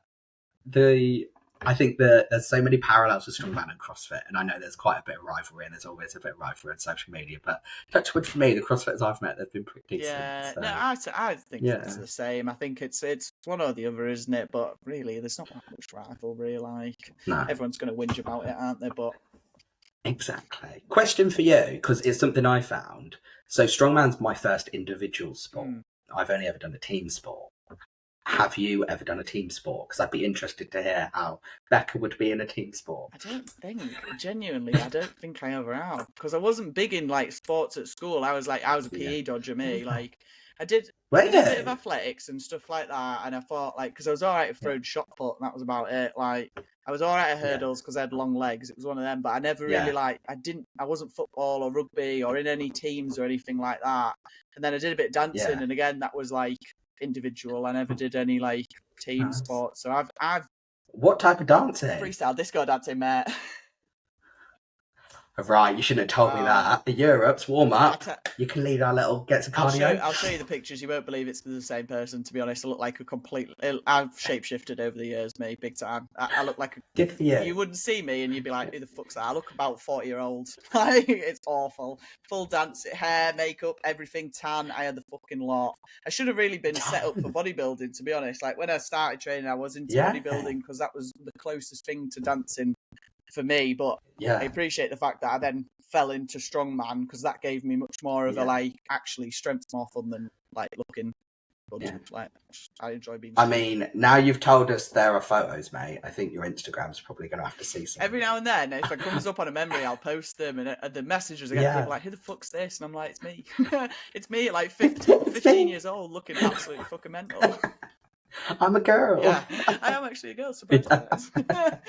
I think that there's so many parallels with strongman and CrossFit, and I know there's quite a bit of rivalry, and there's always a bit of rivalry on social media. But touch wood for me, the CrossFitters I've met, they've been pretty decent. Yeah, so. no, I think it's the same. I think it's one or the other, isn't it? But really, there's not that much rivalry. Like, everyone's going to whinge about it, aren't they? But exactly. Question for you, because it's something I found. So strongman's my first individual sport. I've only ever done a team sport. Have you ever done a team sport? Because I'd be interested to hear how Becca would be in a team sport. I don't think I ever have, because I wasn't big in like sports at school. I was a PE dodger, me. Like, I did a bit of athletics and stuff like that, and I thought, like, because I was all right at throwing shot put, and that was about it. Like, I was all right at hurdles because I had long legs. It was one of them, but I never really I wasn't football or rugby or in any teams or anything like that. And then I did a bit of dancing, and again, that was like individual. I never did any like team sports. So I've what type of dancing? Freestyle disco dancing, mate. Right, you shouldn't have told me that. Europe's warm up. You can lead our little get some cardio. I'll show you the pictures. You won't believe it's the same person. To be honest, I look like a complete. I've shapeshifted over the years, me, big time. I look like a. Good for you. You wouldn't see me, and you'd be like, "Who the fuck's that?" I look about 40-year-old. Like, it's awful. Full dance, hair, makeup, everything tan. I had the fucking lot. I should have really been set up for bodybuilding. To be honest, like when I started training, I was into bodybuilding because that was the closest thing to dancing for me. But I appreciate the fact that I then fell into strongman because that gave me much more of a like actually strength's more fun than like looking good. Like, I enjoy being. I mean, now you've told us there are photos, mate. I think your Instagram's probably going to have to see some. Every now and then, if it comes up on a memory, I'll post them, and the messages I get people like, "Who the fuck's this?" And I'm like, "It's me. It's me at like 15 years old, looking absolutely fucking mental." I'm a girl. Yeah, I am actually a girl, surprise. But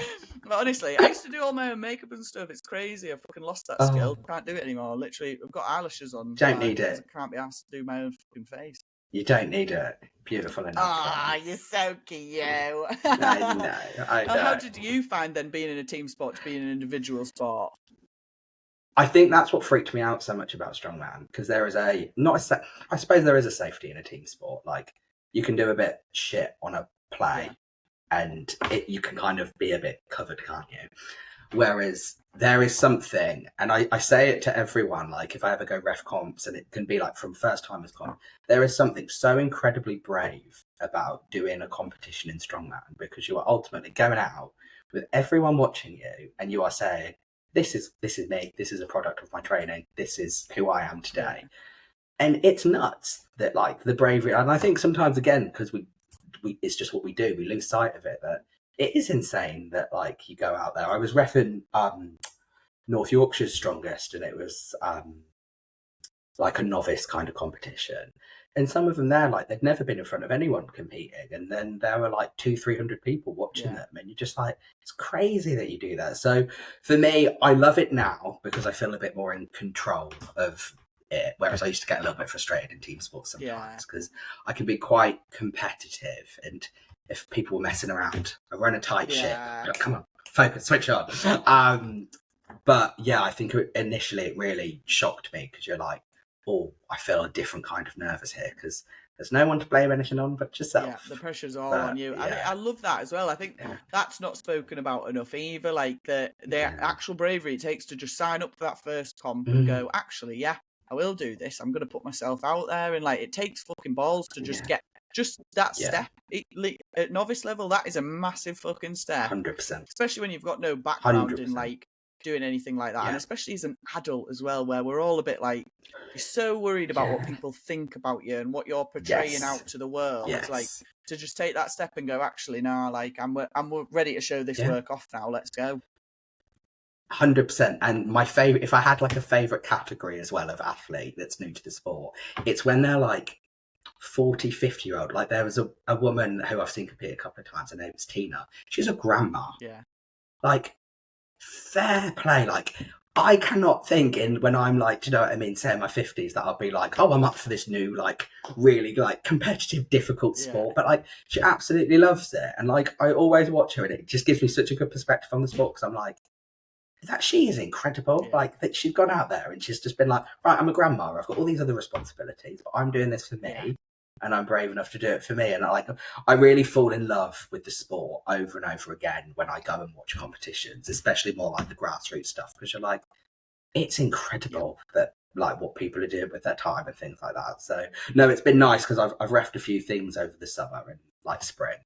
honestly, I used to do all my own makeup and stuff. It's crazy. I've fucking lost that skill. Can't do it anymore. Literally, I've got eyelashes on. Don't need it. I can't be asked to do my own fucking face. You don't need it. Beautiful enough. Ah, you're so cute. I know. How did you find then being in a team sport to being an individual sport? I think that's what freaked me out so much about strongman, because there is I suppose there is a safety in a team sport. Like, you can do a bit shit on a play and you can kind of be a bit covered, can't you? Whereas there is something, and I say it to everyone, like if I ever go ref comps, and it can be like from first timers comp, there is something so incredibly brave about doing a competition in strongman, because you are ultimately going out with everyone watching you and you are saying, this is me, this is a product of my training, this is who I am today. And it's nuts that like the bravery, and I think sometimes again, because we it's just what we do, we lose sight of it, that it is insane that like you go out there. I was reffing North Yorkshire's strongest, and it was like a novice kind of competition. And some of them there, like they'd never been in front of anyone competing, and then there were like 200-300 people watching them, and you're just like, it's crazy that you do that. So for me, I love it now because I feel a bit more in control of it, whereas I used to get a little bit frustrated in team sports sometimes because I can be quite competitive, and if people were messing around, I run a tight ship. Like, come on, focus, switch on. But yeah, I think initially it really shocked me because you're like, oh, I feel a different kind of nervous here because there's no one to blame anything on but yourself. Yeah, the pressure's all on you. I love that as well. I think that's not spoken about enough either. Like the actual bravery it takes to just sign up for that first comp and go, actually, I will do this. I'm going to put myself out there. And like, it takes fucking balls to just get just that step. At novice level, that is a massive fucking step. 100%. Especially when you've got no background 100%. in like doing anything like that. And especially as an adult as well, where we're all a bit like, you're so worried about what people think about you and what you're portraying out to the world. It's like to just take that step and go, actually, nah, like I'm ready to show this work off now. Let's go. 100%. And my favorite, if I had like a favorite category as well of athlete that's new to the sport, it's when they're like 40, 50-year-old. Like there was a woman who I've seen compete a couple of times. Her name was Tina. She's a grandma. Yeah. Like, fair play. Like, I cannot think when I'm like, do you know what I mean, say in my 50s, that I'll be like, oh, I'm up for this new, like, really, like, competitive, difficult sport. But, like, she absolutely loves it. And, like, I always watch her, and it just gives me such a good perspective on the sport, because I'm like, that she is incredible. Like, that she's gone out there and she's just been like, right, I'm a grandma, I've got all these other responsibilities, but I'm doing this for me. and I'm brave enough to do it for me. And I really fall in love with the sport over and over again when I go and watch competitions, especially more like the grassroots stuff, because you're like, it's incredible that like what people are doing with their time and things like that. So no, it's been nice because I've refed a few things over the summer and like spring,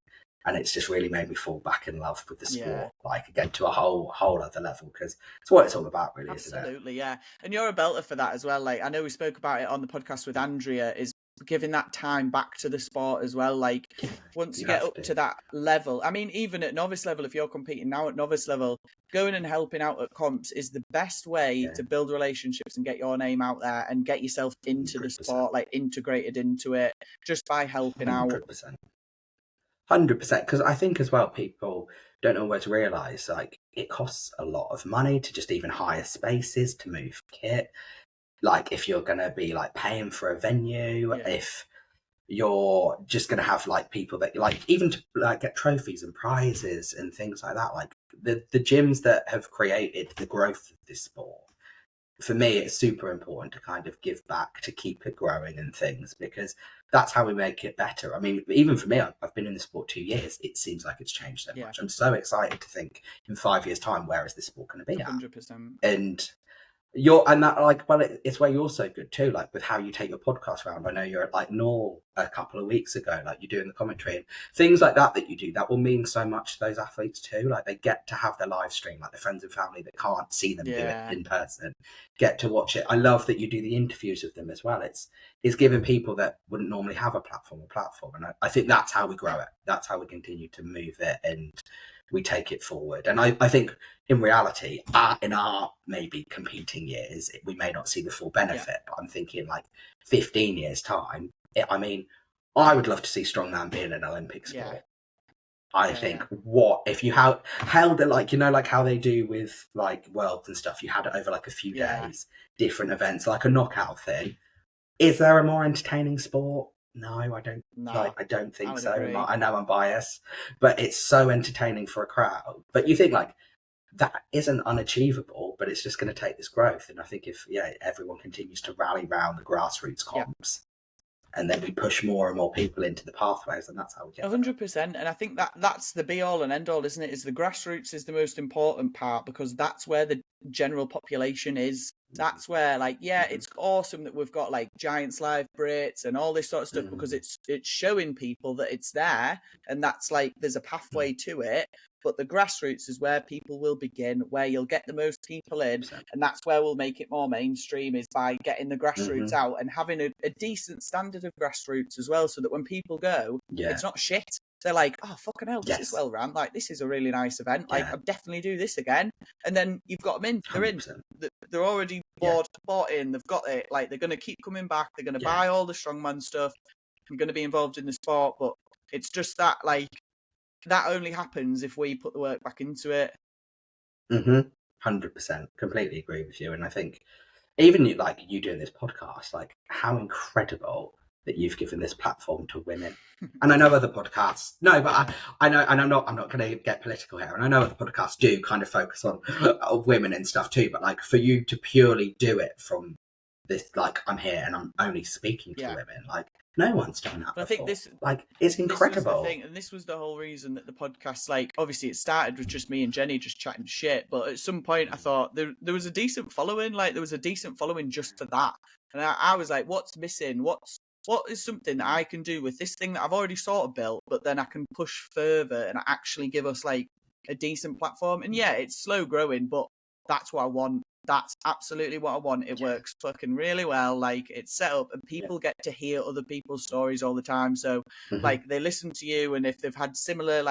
and it's just really made me fall back in love with the sport, like again to a whole other level, because it's what it's all about, really. Absolutely, isn't it? Yeah. And you're a belter for that as well. Like I know we spoke about it on the podcast with Andrea, is giving that time back to the sport as well. Like once you get up to that level, I mean, even at novice level, if you're competing now at novice level, going and helping out at comps is the best way to build relationships and get your name out there and get yourself into 100%. The sport, like integrated into it, just by helping 100%. out. 100%, because I think as well people don't always realise like it costs a lot of money to just even hire spaces, to move kit. Like if you're going to be like paying for a venue, if you're just going to have like people that like even to like get trophies and prizes and things like that, like the gyms that have created the growth of this sport, for me it's super important to kind of give back to keep it growing and things, because that's how we make it better. I mean, even for me, I've been in the sport 2 years, it seems like it's changed so much. I'm so excited to think in 5 years time, where is this sport going to be 100%. And it's where you're so good too, like with how you take your podcast around. I know you're at like Norl a couple of weeks ago, like you're doing the commentary and things like that you do, that will mean so much to those athletes too. Like they get to have their live stream, like the friends and family that can't see them do it in person get to watch it. I love that you do the interviews with them as well. It's giving people that wouldn't normally have a platform, and I think that's how we grow it. That's how we continue to move it and we take it forward. And I think in reality, in our maybe competing years, we may not see the full benefit, but I'm thinking like 15 years time, I mean, I would love to see strongman being an Olympic sport. I think what if you held it like, you know, like how they do with like worlds and stuff, you had it over like a few days, different events, like a knockout thing. Is there a more entertaining sport? No, I don't. I don't think so. I know I'm biased, but it's so entertaining for a crowd. But you think like that isn't unachievable, but it's just going to take this growth. And I think if everyone continues to rally around the grassroots comps, and then we push more and more people into the pathways, and that's how we get 100%. And I think that's the be all and end all, isn't it? Is the grassroots is the most important part, because that's where the general population is. That's where it's awesome that we've got like Giants Live Brits and all this sort of stuff, because it's showing people that it's there, and that's like there's a pathway to it. But the grassroots is where people will begin, where you'll get the most people in, and that's where we'll make it more mainstream, is by getting the grassroots out and having a decent standard of grassroots as well, so that when people go, it's not shit. They're like, oh, fucking hell, this is well run. Like, this is a really nice event. Like, I'll definitely do this again. And then you've got them in. They're 100%. In. They're already bought in. They've got it. Like, they're going to keep coming back. They're going to buy all the strongman stuff. I'm going to be involved in the sport. But it's just that, like, that only happens if we put the work back into it. 100%. Completely agree with you. And I think even you doing this podcast, like, how incredible that you've given this platform to women. And I know other podcasts, I know, and I'm not going to get political here, and I know other podcasts do kind of focus on women and stuff too, but like for you to purely do it from this, like, I'm here and I'm only speaking to women, like no one's done that before. I think this, like, it's incredible. This and this was the whole reason that the podcast, like, obviously it started with just me and Jenny just chatting shit, but at some point I thought there was a decent following, just for that. And I was like, what's missing? What is something that I can do with this thing that I've already sort of built, but then I can push further and actually give us like a decent platform? And it's slow growing, but that's what I want. That's absolutely what I want. It works fucking really well. Like, it's set up and people get to hear other people's stories all the time. So like they listen to you, and if they've had similar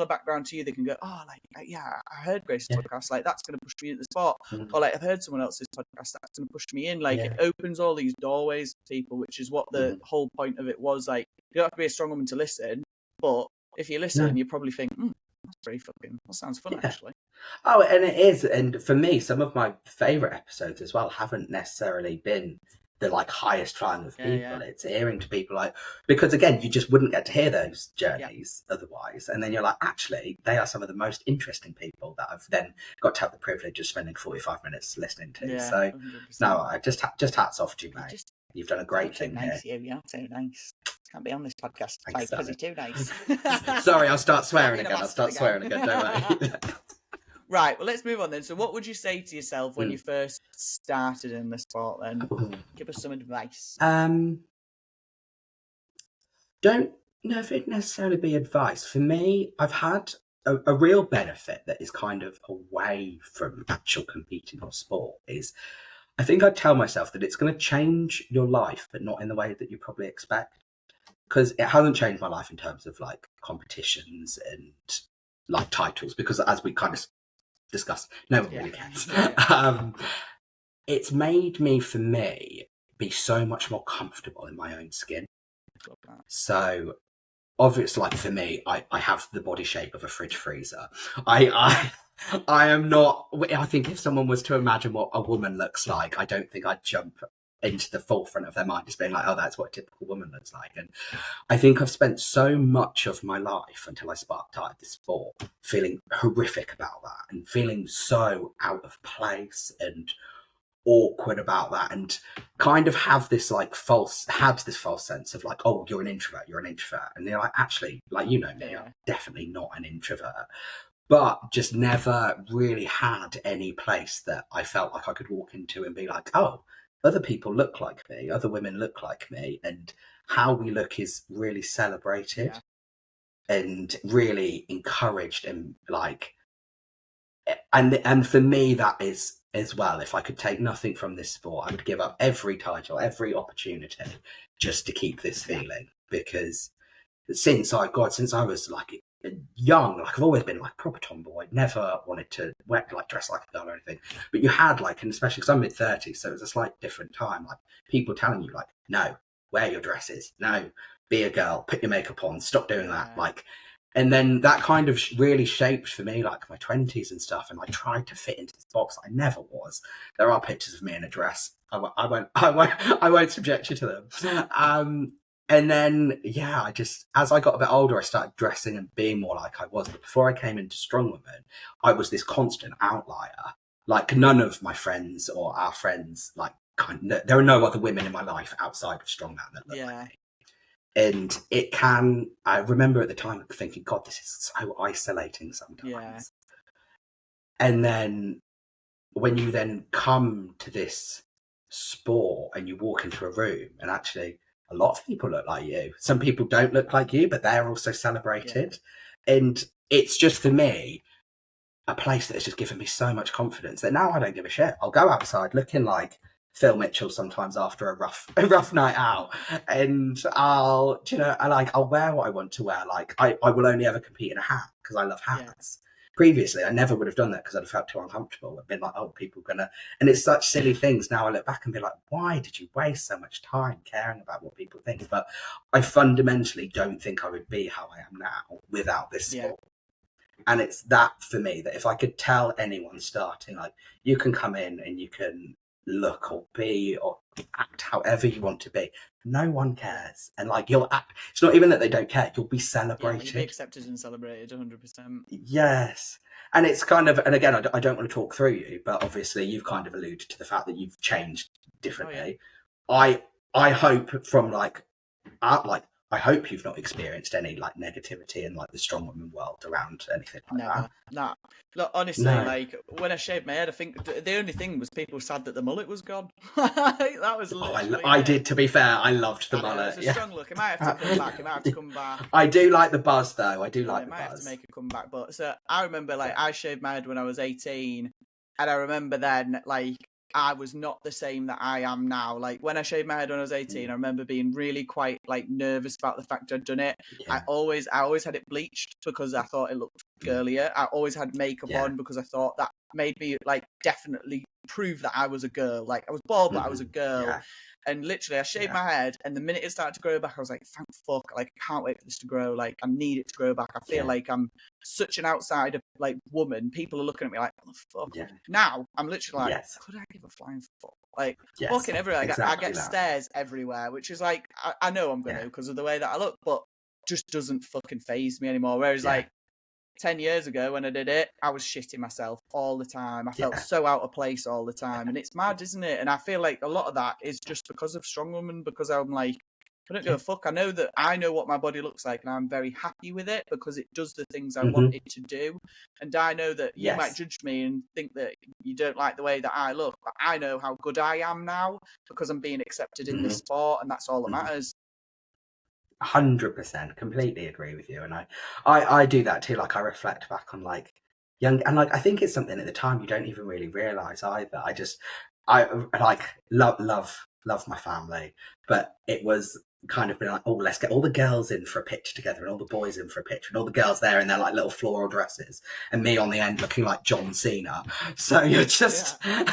background to you, they can go, oh, like, I heard Grace's podcast. Like, that's going to push me into the sport. Or like, I've heard someone else's podcast, that's going to push me in. Like, it opens all these doorways to people, which is what the whole point of it was. Like, you don't have to be a strong woman to listen, but if you listen, you probably think, that sounds fun, actually. Oh, and it is. And for me, some of my favourite episodes as well haven't necessarily been the like highest flying of people. It's hearing to people like, because again, you just wouldn't get to hear those journeys otherwise. And then you're like, actually, they are some of the most interesting people that I've then got to have the privilege of spending 45 minutes listening to. So 100%. No, I just hats off to you, mate. You've done a great thing nice, here. You're so nice. Can't be on this podcast because you're too nice. Sorry, I'll start swearing again. Don't worry. Right, well, let's move on then. So what would you say to yourself when you first started in the sport then? Give us some advice. Don't know if it'd necessarily be advice. For me, I've had a real benefit that is kind of away from actual competing or sport is I think I'd tell myself that it's going to change your life, but not in the way that you probably expect. Because it hasn't changed my life in terms of like competitions and like titles, because as we kind of discussed, no one really cares. It's made me, for me, be so much more comfortable in my own skin. So obviously, like for me, I have the body shape of a fridge freezer. I am not. I think if someone was to imagine what a woman looks like, I don't think I'd jump into the forefront of their mind, just being like, "Oh, that's what a typical woman looks like." And I think I've spent so much of my life until I started this sport feeling horrific about that and feeling so out of place and awkward about that, and kind of have this like false sense of like, oh, you're an introvert, and they're like, actually, like, you know me, I'm definitely not an introvert, but just never really had any place that I felt like I could walk into and be like, oh, other people look like me, other women look like me, and how we look is really celebrated and really encouraged, and like, and for me that is as well, if I could take nothing from this sport, I would give up every title, every opportunity just to keep this feeling. Because since I was like young, like I've always been like proper tomboy, never wanted to dress like a girl or anything. But you had like, and especially because I'm mid-30s, so it was a slight different time, like people telling you like, no, wear your dresses, no, be a girl, put your makeup on, stop doing that, like. And then that kind of really shaped for me like my 20s and stuff, and I tried to fit into this box. I never was. There are pictures of me in a dress. I won't subject you to them. And then I just, as I got a bit older, I started dressing and being more like I was. But before I came into Strongwoman, I was this constant outlier. Like none of my friends or our friends, like there are no other women in my life outside of Strongman that look like me. And I remember at the time thinking, God, this is so isolating sometimes. Yeah. And then when you then come to this sport and you walk into a room and actually a lot of people look like you. Some people don't look like you, but they're also celebrated. Yeah. And it's just, for me, a place that has just given me so much confidence that now I don't give a shit. I'll go outside looking like Phil Mitchell sometimes after a rough night out, and I'll wear what I want to wear. Like I will only ever compete in a hat because I love hats. Yeah. Previously, I never would have done that because I'd have felt too uncomfortable. I've been like, oh, people gonna, and it's such silly things. Now I look back and be like, why did you waste so much time caring about what people think? But I fundamentally don't think I would be how I am now without this sport. And it's that for me, that if I could tell anyone starting, like, you can come in and you can look or be or act however you want to be, no one cares, and like you'll act, it's not even that they don't care, you'll be celebrated. You'll be accepted and celebrated 100%. Yes. And it's kind of, and again, I don't want to talk through you, but obviously you've kind of alluded to the fact that you've changed differently. I hope from I hope you've not experienced any like negativity in like the Strongwoman world around anything like that. No. Look, honestly, like when I shaved my head, I think the only thing was people were sad that the mullet was gone. That was literally I did, to be fair, I loved the mullet. It was a strong look. It might have to come back. I do like the buzz though. It might have to make a comeback. But so I remember like I shaved my head when I was 18, and I remember then like I was not the same that I am now. Like when I shaved my head when I was 18, I remember being really quite like nervous about the fact I'd done it. Yeah. I always had it bleached because I thought it looked girlier. I always had makeup on because I thought that made me like definitely prove that I was a girl. Like I was bald, but I was a girl. Yeah. And literally I shaved my head, and the minute it started to grow back, I was like, thank fuck, like I can't wait for this to grow. Like I need it to grow back. I feel like I'm such an outsider like woman. People are looking at me like, what the fuck? Yeah. Now I'm literally like, could I give a flying fuck? Like fucking everywhere. I get stares everywhere, which is like, I know I'm gonna because of the way that I look, but just doesn't fucking faze me anymore. Whereas like 10 years ago when I did it, I was shitting myself all the time. I felt so out of place all the time. And it's mad, isn't it? And I feel like a lot of that is just because of Strongwoman, because I'm like, I don't give a fuck. I know what my body looks like, and I'm very happy with it because it does the things I want it to do. And I know that you might judge me and think that you don't like the way that I look, but I know how good I am now because I'm being accepted in this sport, and that's all that matters. 100%, completely agree with you. And I do that too. Like, I reflect back on like young, and like I think it's something at the time you don't even really realize either. I like love my family, but it was kind of been like, oh, let's get all the girls in for a picture together and all the boys in for a picture and all the girls there in their like little floral dresses and me on the end looking like John Cena. So you're just and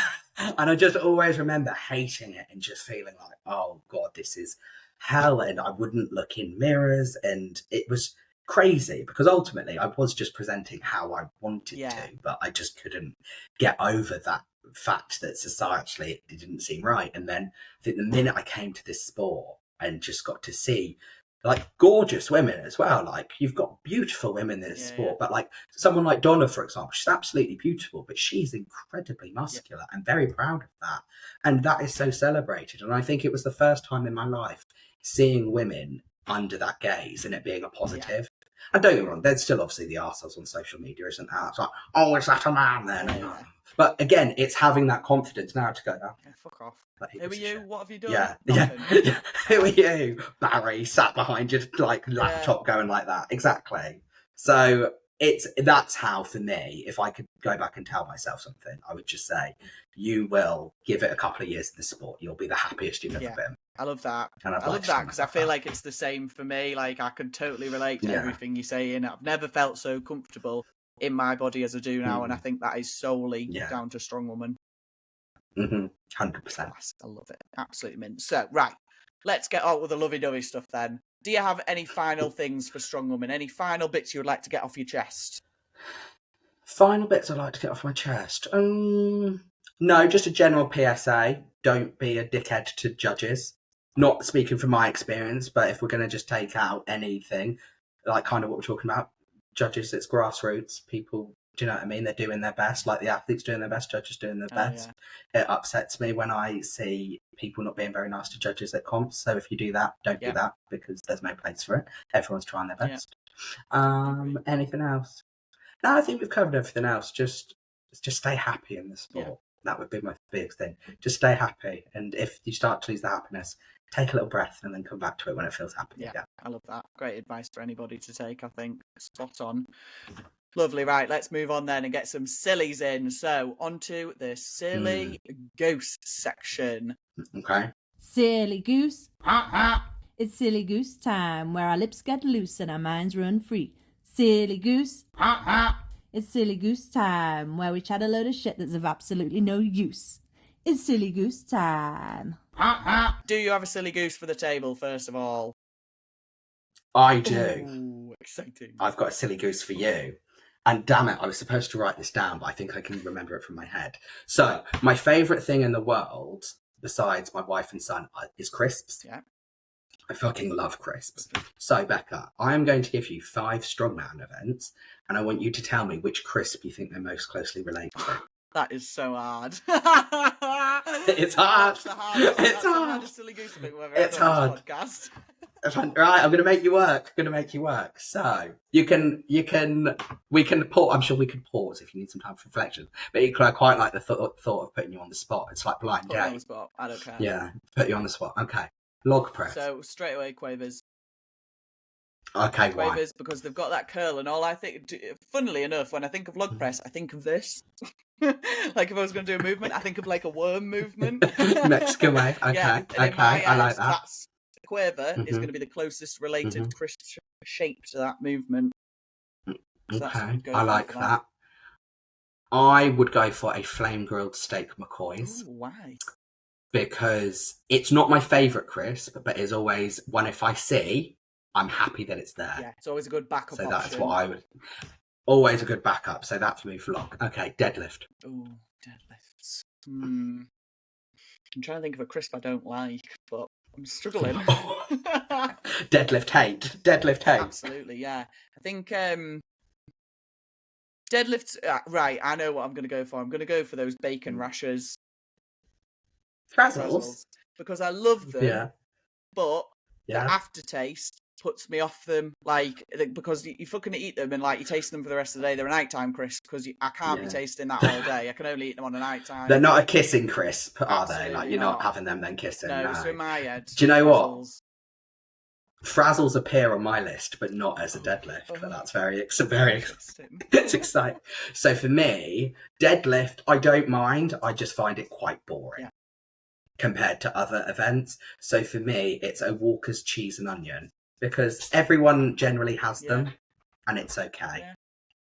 I just always remember hating it and just feeling like, oh god, this is hell. And I wouldn't look in mirrors, and it was crazy because ultimately I was just presenting how I wanted to, but I just couldn't get over that fact that societally it didn't seem right. And then I think the minute I came to this sport and just got to see like gorgeous women as well, like you've got beautiful women in this sport, but like someone like Donna, for example, she's absolutely beautiful, but she's incredibly muscular and very proud of that, and that is so celebrated. And I think it was the first time in my life seeing women under that gaze and it being a positive. And don't get me wrong, there's still obviously the arseholes on social media, isn't there? It's like, oh, is that a man then? But again, it's having that confidence now to go, fuck off. Like, who are you? What have you done? Yeah. Who are you? Barry sat behind your like laptop going like that. Exactly. So that's how, for me, if I could go back and tell myself something, I would just say, you will give it a couple of years in the sport. You'll be the happiest you've ever been. I love that. And I love that because I feel like it's the same for me. Like, I can totally relate to everything you're saying. I've never felt so comfortable in my body as I do now, and I think that is solely down to Strongwoman. 100%. I love it. Absolutely mint. So, right, let's get on with the lovey-dovey stuff then. Do you have any final things for Strongwoman? Any final bits you would like to get off your chest? Final bits I'd like to get off my chest? No, just a general PSA. Don't be a dickhead to judges. Not speaking from my experience, but if we're going to just take out anything, like kind of what we're talking about, judges, it's grassroots. People, do you know what I mean? They're doing their best, like the athletes doing their best, judges doing their best. It upsets me when I see people not being very nice to judges at comps. So if you do that, don't do that, because there's no place for it. Everyone's trying their best. Anything else? No, I think we've covered everything else. Just stay happy in the sport. That would be my biggest thing. Just stay happy. And if you start to lose the happiness, take a little breath and then come back to it when it feels happy again. I love that. Great advice for anybody to take, I think. Spot on. Lovely. Right, let's move on then and get some sillies in. So, onto the silly goose section. Okay. Silly goose. It's silly goose time, where our lips get loose and our minds run free. Silly goose. It's silly goose time, where we chat a load of shit that's of absolutely no use. It's silly goose time. Do you have a silly goose for the table, first of all? I do. Ooh, exciting. I've got a silly goose for you. And damn it, I was supposed to write this down, but I think I can remember it from my head. So, my favourite thing in the world, besides my wife and son, is crisps. Yeah. I fucking love crisps. So, Becca, I am going to give you 5 strongman events, and I want you to tell me which crisp you think they're most closely related to. That is so hard. It's hard. That's the hardest. That's the hardest silly goose thing we've ever done on this podcast. Right, I'm going to make you work. So we can pause. I'm sure we could pause if you need some time for reflection. But equally, I quite like the thought of putting you on the spot. It's like blind date. On the spot. I don't care. Yeah, put you on the spot. Okay, log press. So straight away, Quavers. Okay, why? Quavers, because they've got that curl, and all I think, funnily enough, when I think of log press, I think of this. Like if I was going to do a movement, I think of like a worm movement. Mexican wave. Okay, I like that. That's Quaver is going to be the closest related crisp shape to that movement. So okay, I like that. I would go for a flame grilled steak McCoy's. Ooh, why? Because it's not my favourite crisp, but it's always one if I see, I'm happy that it's there. Yeah, it's always a good backup option. That's what I would... Always a good backup, so that for me for log. Okay, deadlift. Ooh, deadlifts. I'm trying to think of a crisp I don't like, but I'm struggling. Deadlift hate. Absolutely, yeah. I think Deadlifts, right, I know what I'm going to go for. I'm going to go for those bacon rashers. Frazzles? Because I love them, but the aftertaste puts me off them, like, because you fucking eat them and, like, you taste them for the rest of the day. They're a nighttime crisp, because I can't be tasting that all day. I can only eat them on a nighttime. They're not a kissing crisp, are they? Like, you're not having them then kissing. No, so in my head. Do you know what? Frazzles appear on my list, but not as a deadlift. But that's very it's exciting. So for me, deadlift, I don't mind. I just find it quite boring compared to other events. So for me, it's a Walker's cheese and onion, because everyone generally has them, and it's okay. Yeah.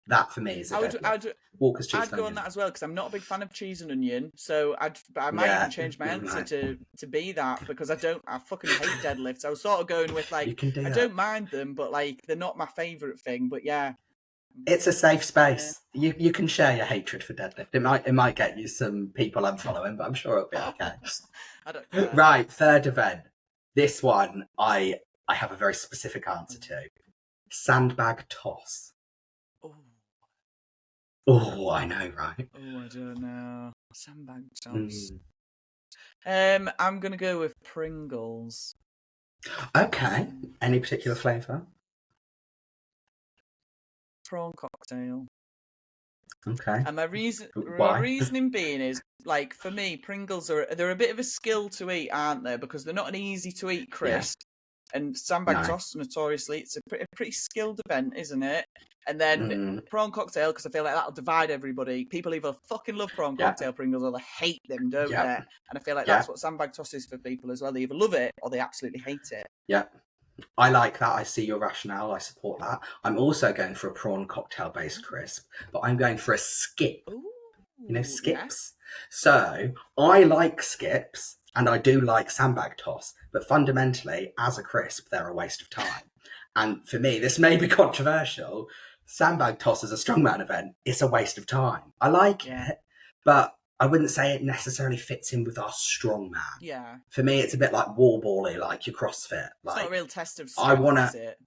That for me is a deadlift. Walker's cheese and onion. I'd go on that as well, because I'm not a big fan of cheese and onion. So I might even change my answer to be that, because I fucking hate deadlifts. I was sort of going with, like, I don't mind them, but, like, they're not my favourite thing. But yeah, it's a safe space. Yeah. You can share your hatred for deadlift. It might get you some people unfollowing, but I'm sure it'll be okay. I don't care. Right, third event. This one I have a very specific answer to. Sandbag toss. Oh, I know, right? Oh, I don't know. Sandbag toss. I'm gonna go with Pringles. Okay. Any particular flavour? Prawn cocktail. Okay. And my reasoning being is, like, for me, Pringles they're a bit of a skill to eat, aren't they? Because they're not an easy to eat crisp. Yeah. And sandbag toss, notoriously, it's a pretty skilled event, isn't it? And then prawn cocktail, because I feel like that'll divide everybody. People either fucking love prawn cocktail Pringles or they hate them, don't they? And I feel like that's what sandbag toss is for people as well. They either love it or they absolutely hate it. Yeah. I like that. I see your rationale. I support that. I'm also going for a prawn cocktail based crisp, but I'm going for a skip. Ooh, you know, skips. Yeah. So I like skips and I do like sandbag toss, but fundamentally, as a crisp, they're a waste of time. And for me, this may be controversial. Sandbag toss is a strongman event. It's a waste of time. I like it, but I wouldn't say it necessarily fits in with our strongman. Yeah. For me, it's a bit like wall bally, like your CrossFit. Like, it's not a real test of strength, is it?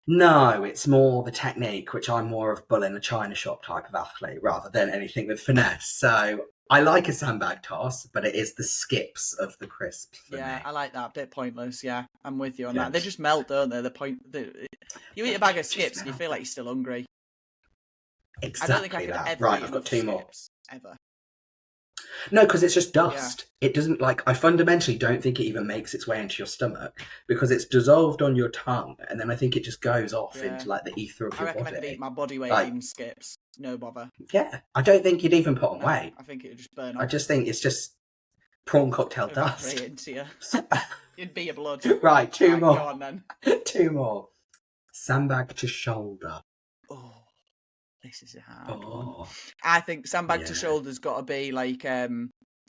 No, it's more the technique, which I'm more of bull in a china shop type of athlete rather than anything with finesse. So I like a sandbag toss, but it is the skips of the crisp for me. I like that. Bit pointless. Yeah, I'm with you on that. They just melt, don't they? You eat a bag of skips and you feel like you're still hungry. Exactly. I don't think I could ever Right, eat I've got two more. Ever. No, because it's just dust. Yeah. It doesn't, like, I fundamentally don't think it even makes its way into your stomach because it's dissolved on your tongue, and then I think it just goes off into, like, the ether of your body. I reckon I could eat my body weight in skips. No bother. Yeah. I don't think you'd even put on weight. I think it would just burn off. I just think it's just prawn cocktail dust. Into you. You'd be your blood. Right, two more. Go on, then. Two more. Sandbag to shoulder. Oh. This is a hard one. I think sandbag to shoulder's got to be like a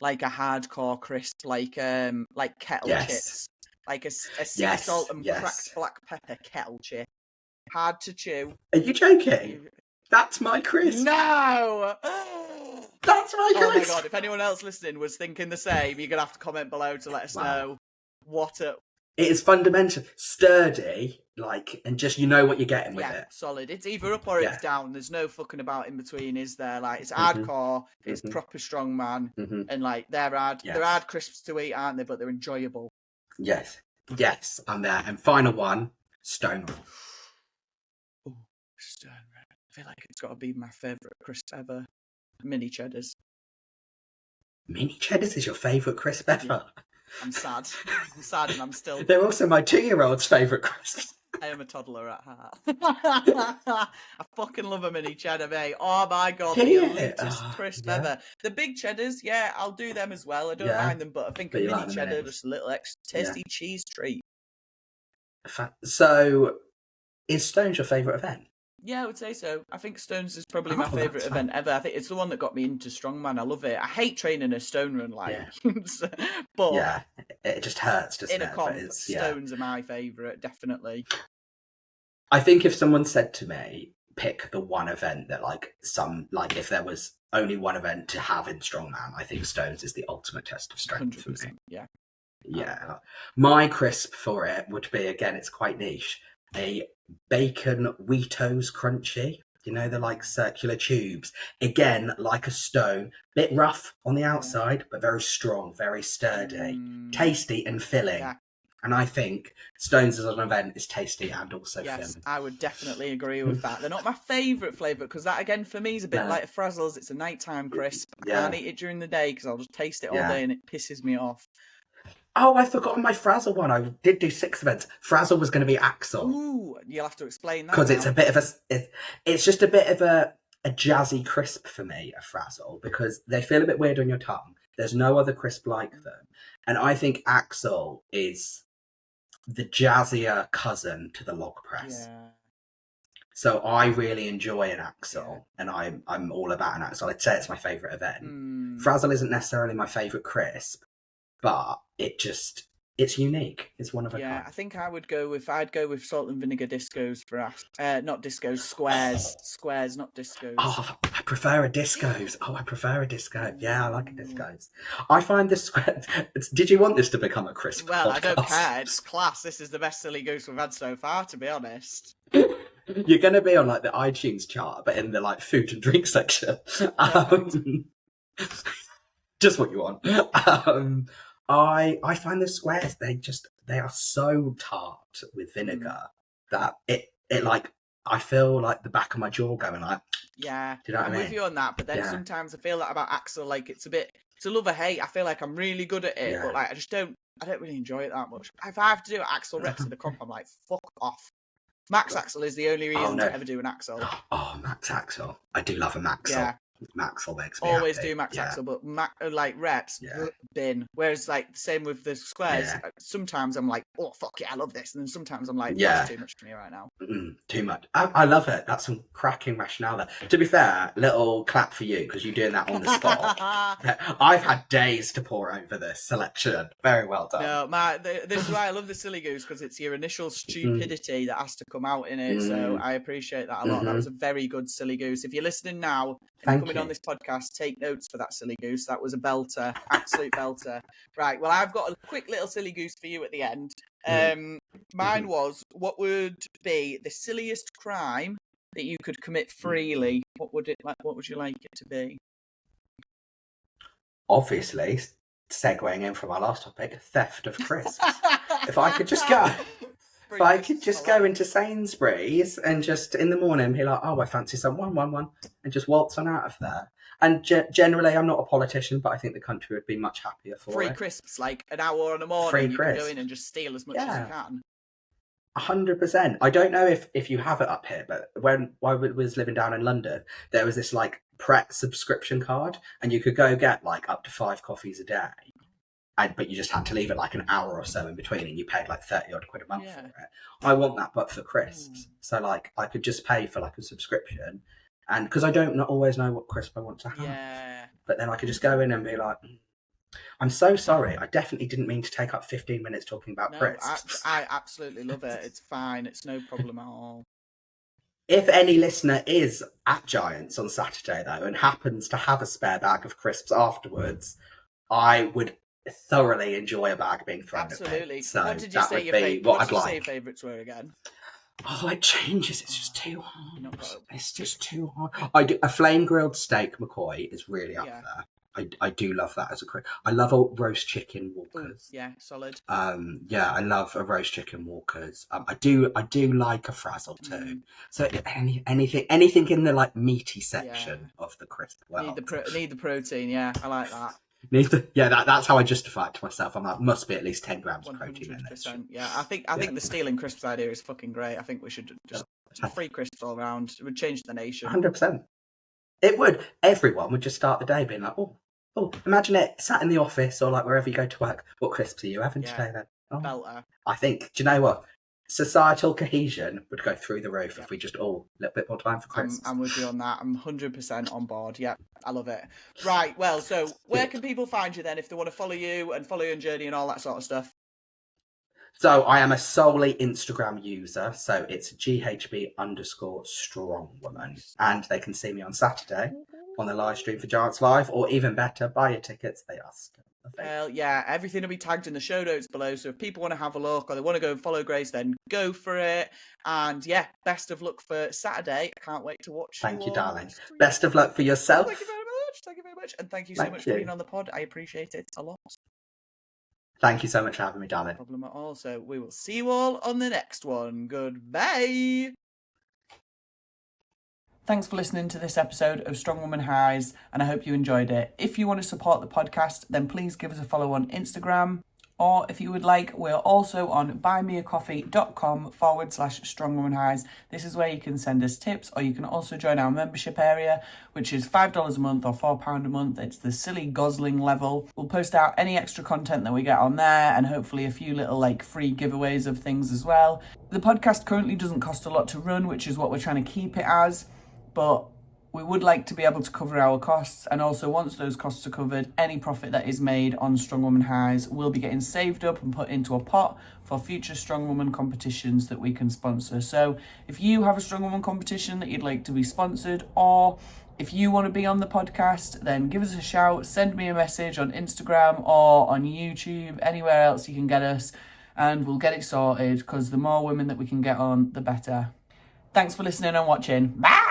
hardcore crisp, like kettle chips, like a sea salt and cracked black pepper kettle chip, hard to chew. Are you joking? That's my crisp. No, that's my crisp. Oh my god! If anyone else listening was thinking the same, you're gonna have to comment below to let us know what a. It is fundamental, sturdy, like, and just you know what you're getting with it. Solid. It's either up or it's down. There's no fucking about in between, is there? Like, it's hardcore, it's proper strongman, and like they're hard. They're hard crisps to eat, aren't they? But they're enjoyable. Yes, I'm there. And final one, stone roll. Oh, stone roll. I feel like it's got to be my favourite crisp ever. Mini cheddars. Mini cheddars is your favourite crisp ever. Yeah. I'm sad and I'm still... They're also my 2-year-old's favourite crisps. I am a toddler at heart. I fucking love a mini cheddar, mate. Oh my god, the elitist crisp ever. The big cheddars, I'll do them as well. I don't mind them, but I think a mini cheddar, just a little extra tasty cheese treat. So, is Stones your favourite event? Yeah, I would say so. I think Stones is probably my favourite event ever. I think it's the one that got me into strongman. I love it. I hate training a stone run, but it just hurts, doesn't it? In a comp, Stones are my favourite, definitely. I think if someone said to me, pick the one event that if there was only one event to have in strongman, I think Stones is the ultimate test of strength for me. Yeah. My crisp for it would be, again, it's quite niche, a bacon Wheatos crunchy You know, the like circular tubes. Again, like a stone, bit rough on the outside, but very strong, very sturdy, tasty and filling. Yeah. And I think stones as an event is tasty and also filling. Yes, I would definitely agree with that. They're not my favourite flavour because that, again, for me is a bit like a Frazzles. It's a nighttime crisp. I can't eat it during the day because I'll just taste it all day and it pisses me off. Oh, I forgot my Frazzle one. I did do 6 events. Frazzle was going to be Axel. Ooh, you'll have to explain that. Because it's a bit of it's just a bit of a jazzy crisp for me, a Frazzle, because they feel a bit weird on your tongue. There's no other crisp like them. And I think Axel is the jazzier cousin to the log press. Yeah. So I really enjoy an Axel, and I'm all about an Axel. I'd say it's my favourite event. Frazzle isn't necessarily my favourite crisp, but it's unique. It's one of a kind. Yeah, I think I'd go with salt and vinegar discos for us. Not discos, squares. Squares, not discos. Oh, I prefer a discos. Yeah, I like a discos. I find the square. Did you want this to become a crisp? Well, podcast? I don't care. It's class. This is the best silly goose we've had so far, to be honest. You're going to be on like the iTunes chart, but in the like food and drink section. Just what you want. I find the squares, they are so tart with vinegar that it like, I feel like the back of my jaw going like, yeah, do you know what I mean? With you on that, but then sometimes I feel like about Axel, like it's a love or hate. I feel like I'm really good at it, but like I don't really enjoy it that much. If I have to do Axel reps in the comp, I'm like, fuck off. Max Axel is the only reason to ever do an Axel. Oh, Max Axel. I do love a Maxel. Yeah. Maxel makes me always happy. Do Max Axel, but like reps bin. Whereas like same with the squares. Sometimes I'm like, oh fuck yeah, I love this, and then sometimes I'm like, that's too much for me right now. Too much. I love it. That's some cracking rationale there. To be fair, little clap for you because you're doing that on the spot. I've had days to pour over this selection. Very well done. No, this is why I love the silly goose, because it's your initial stupidity that has to come out in it. So I appreciate that a lot. That was a very good silly goose. If you're listening now, coming on this podcast, take notes for that silly goose. That was a belter, absolute belter. Right, well, I've got a quick little silly goose for you at the end. Mine was, what would be the silliest crime that you could commit freely? What would you like it to be? Obviously, segueing in from our last topic, theft of crisps. If I could just go... If I could just go into Sainsbury's and just in the morning be like, oh, I fancy some 111, and just waltz on out of there. And generally, I'm not a politician, but I think the country would be much happier for free crisps, like an hour in the morning. You can go in and just steal as much as you can. 100%. I don't know if you have it up here, but when I was living down in London, there was this like Pret subscription card, and you could go get like up to 5 coffees a day. But you just had to leave it like an hour or so in between, and you paid like 30 odd quid a month for it. I want that, but for crisps. So like I could just pay for like a subscription, and because I don't always know what crisp I want to have. Yeah. But then I could just go in and be like, I'm so sorry. I definitely didn't mean to take up 15 minutes talking about crisps. I absolutely love it. It's fine. It's no problem at all. If any listener is at Giants on Saturday though and happens to have a spare bag of crisps afterwards, I would thoroughly enjoy a bag being thrown at me. So what did you say your favourites were again? Oh, it changes. It's just too hard. It's just too hard. A flame grilled steak McCoy is really up there. I do love that as a crisp. I love a roast chicken Walkers. Yeah, solid. I love a roast chicken Walkers. I do like a Frazzle too. So anything in the like meaty section of the crisp world. Need the protein. Yeah, I like that. That's how I justify it to myself. I'm like, must be at least 10 grams of protein in this. Yeah, I think the stealing crisps idea is fucking great. I think we should just free crisps all around. It would change the nation. 100%. It would. Everyone would just start the day being like, oh, imagine it sat in the office or like wherever you go to work. What crisps are you having today then? Oh. Belter. I think, do you know what? Societal cohesion would go through the roof if we just all a little bit more time for crisps. I'm with you on that. I'm 100% on board. Yeah, I love it. Right, well, so where can people find you then if they want to follow you and follow your journey and all that sort of stuff? So I am a solely Instagram user, so it's GHB_Strongwoman. And they can see me on Saturday on the live stream for Giants Live, or even better, buy your tickets. They are still Hell yeah, everything will be tagged in the show notes below, so if people want to have a look or they want to go and follow Grace, then go for it. And yeah, best of luck for Saturday. I can't wait to watch Thank you, darling. stream. Best of luck for yourself. Thank you very much. Thank you very much. And thank you so much for being on the pod. I appreciate it a lot. Thank you so much for having me, darling. No problem at all. So we will see you all on the next one. Goodbye. Thanks for listening to this episode of Strongwoman Highs, and I hope you enjoyed it. If you want to support the podcast, then please give us a follow on Instagram. Or if you would like, we're also on buymeacoffee.com/Strongwoman Highs. This is where you can send us tips, or you can also join our membership area, which is $5 a month or £4 a month. It's the silly gosling level. We'll post out any extra content that we get on there, and hopefully a few little free giveaways of things as well. The podcast currently doesn't cost a lot to run, which is what we're trying to keep it as. But we would like to be able to cover our costs, and also once those costs are covered, any profit that is made on Strongwoman Highs will be getting saved up and put into a pot for future Strongwoman competitions that we can sponsor. So if you have a Strongwoman competition that you'd like to be sponsored, or if you want to be on the podcast, then give us a shout, send me a message on Instagram or on YouTube, anywhere else you can get us, and we'll get it sorted, because the more women that we can get on, the better. Thanks for listening and watching. Bye!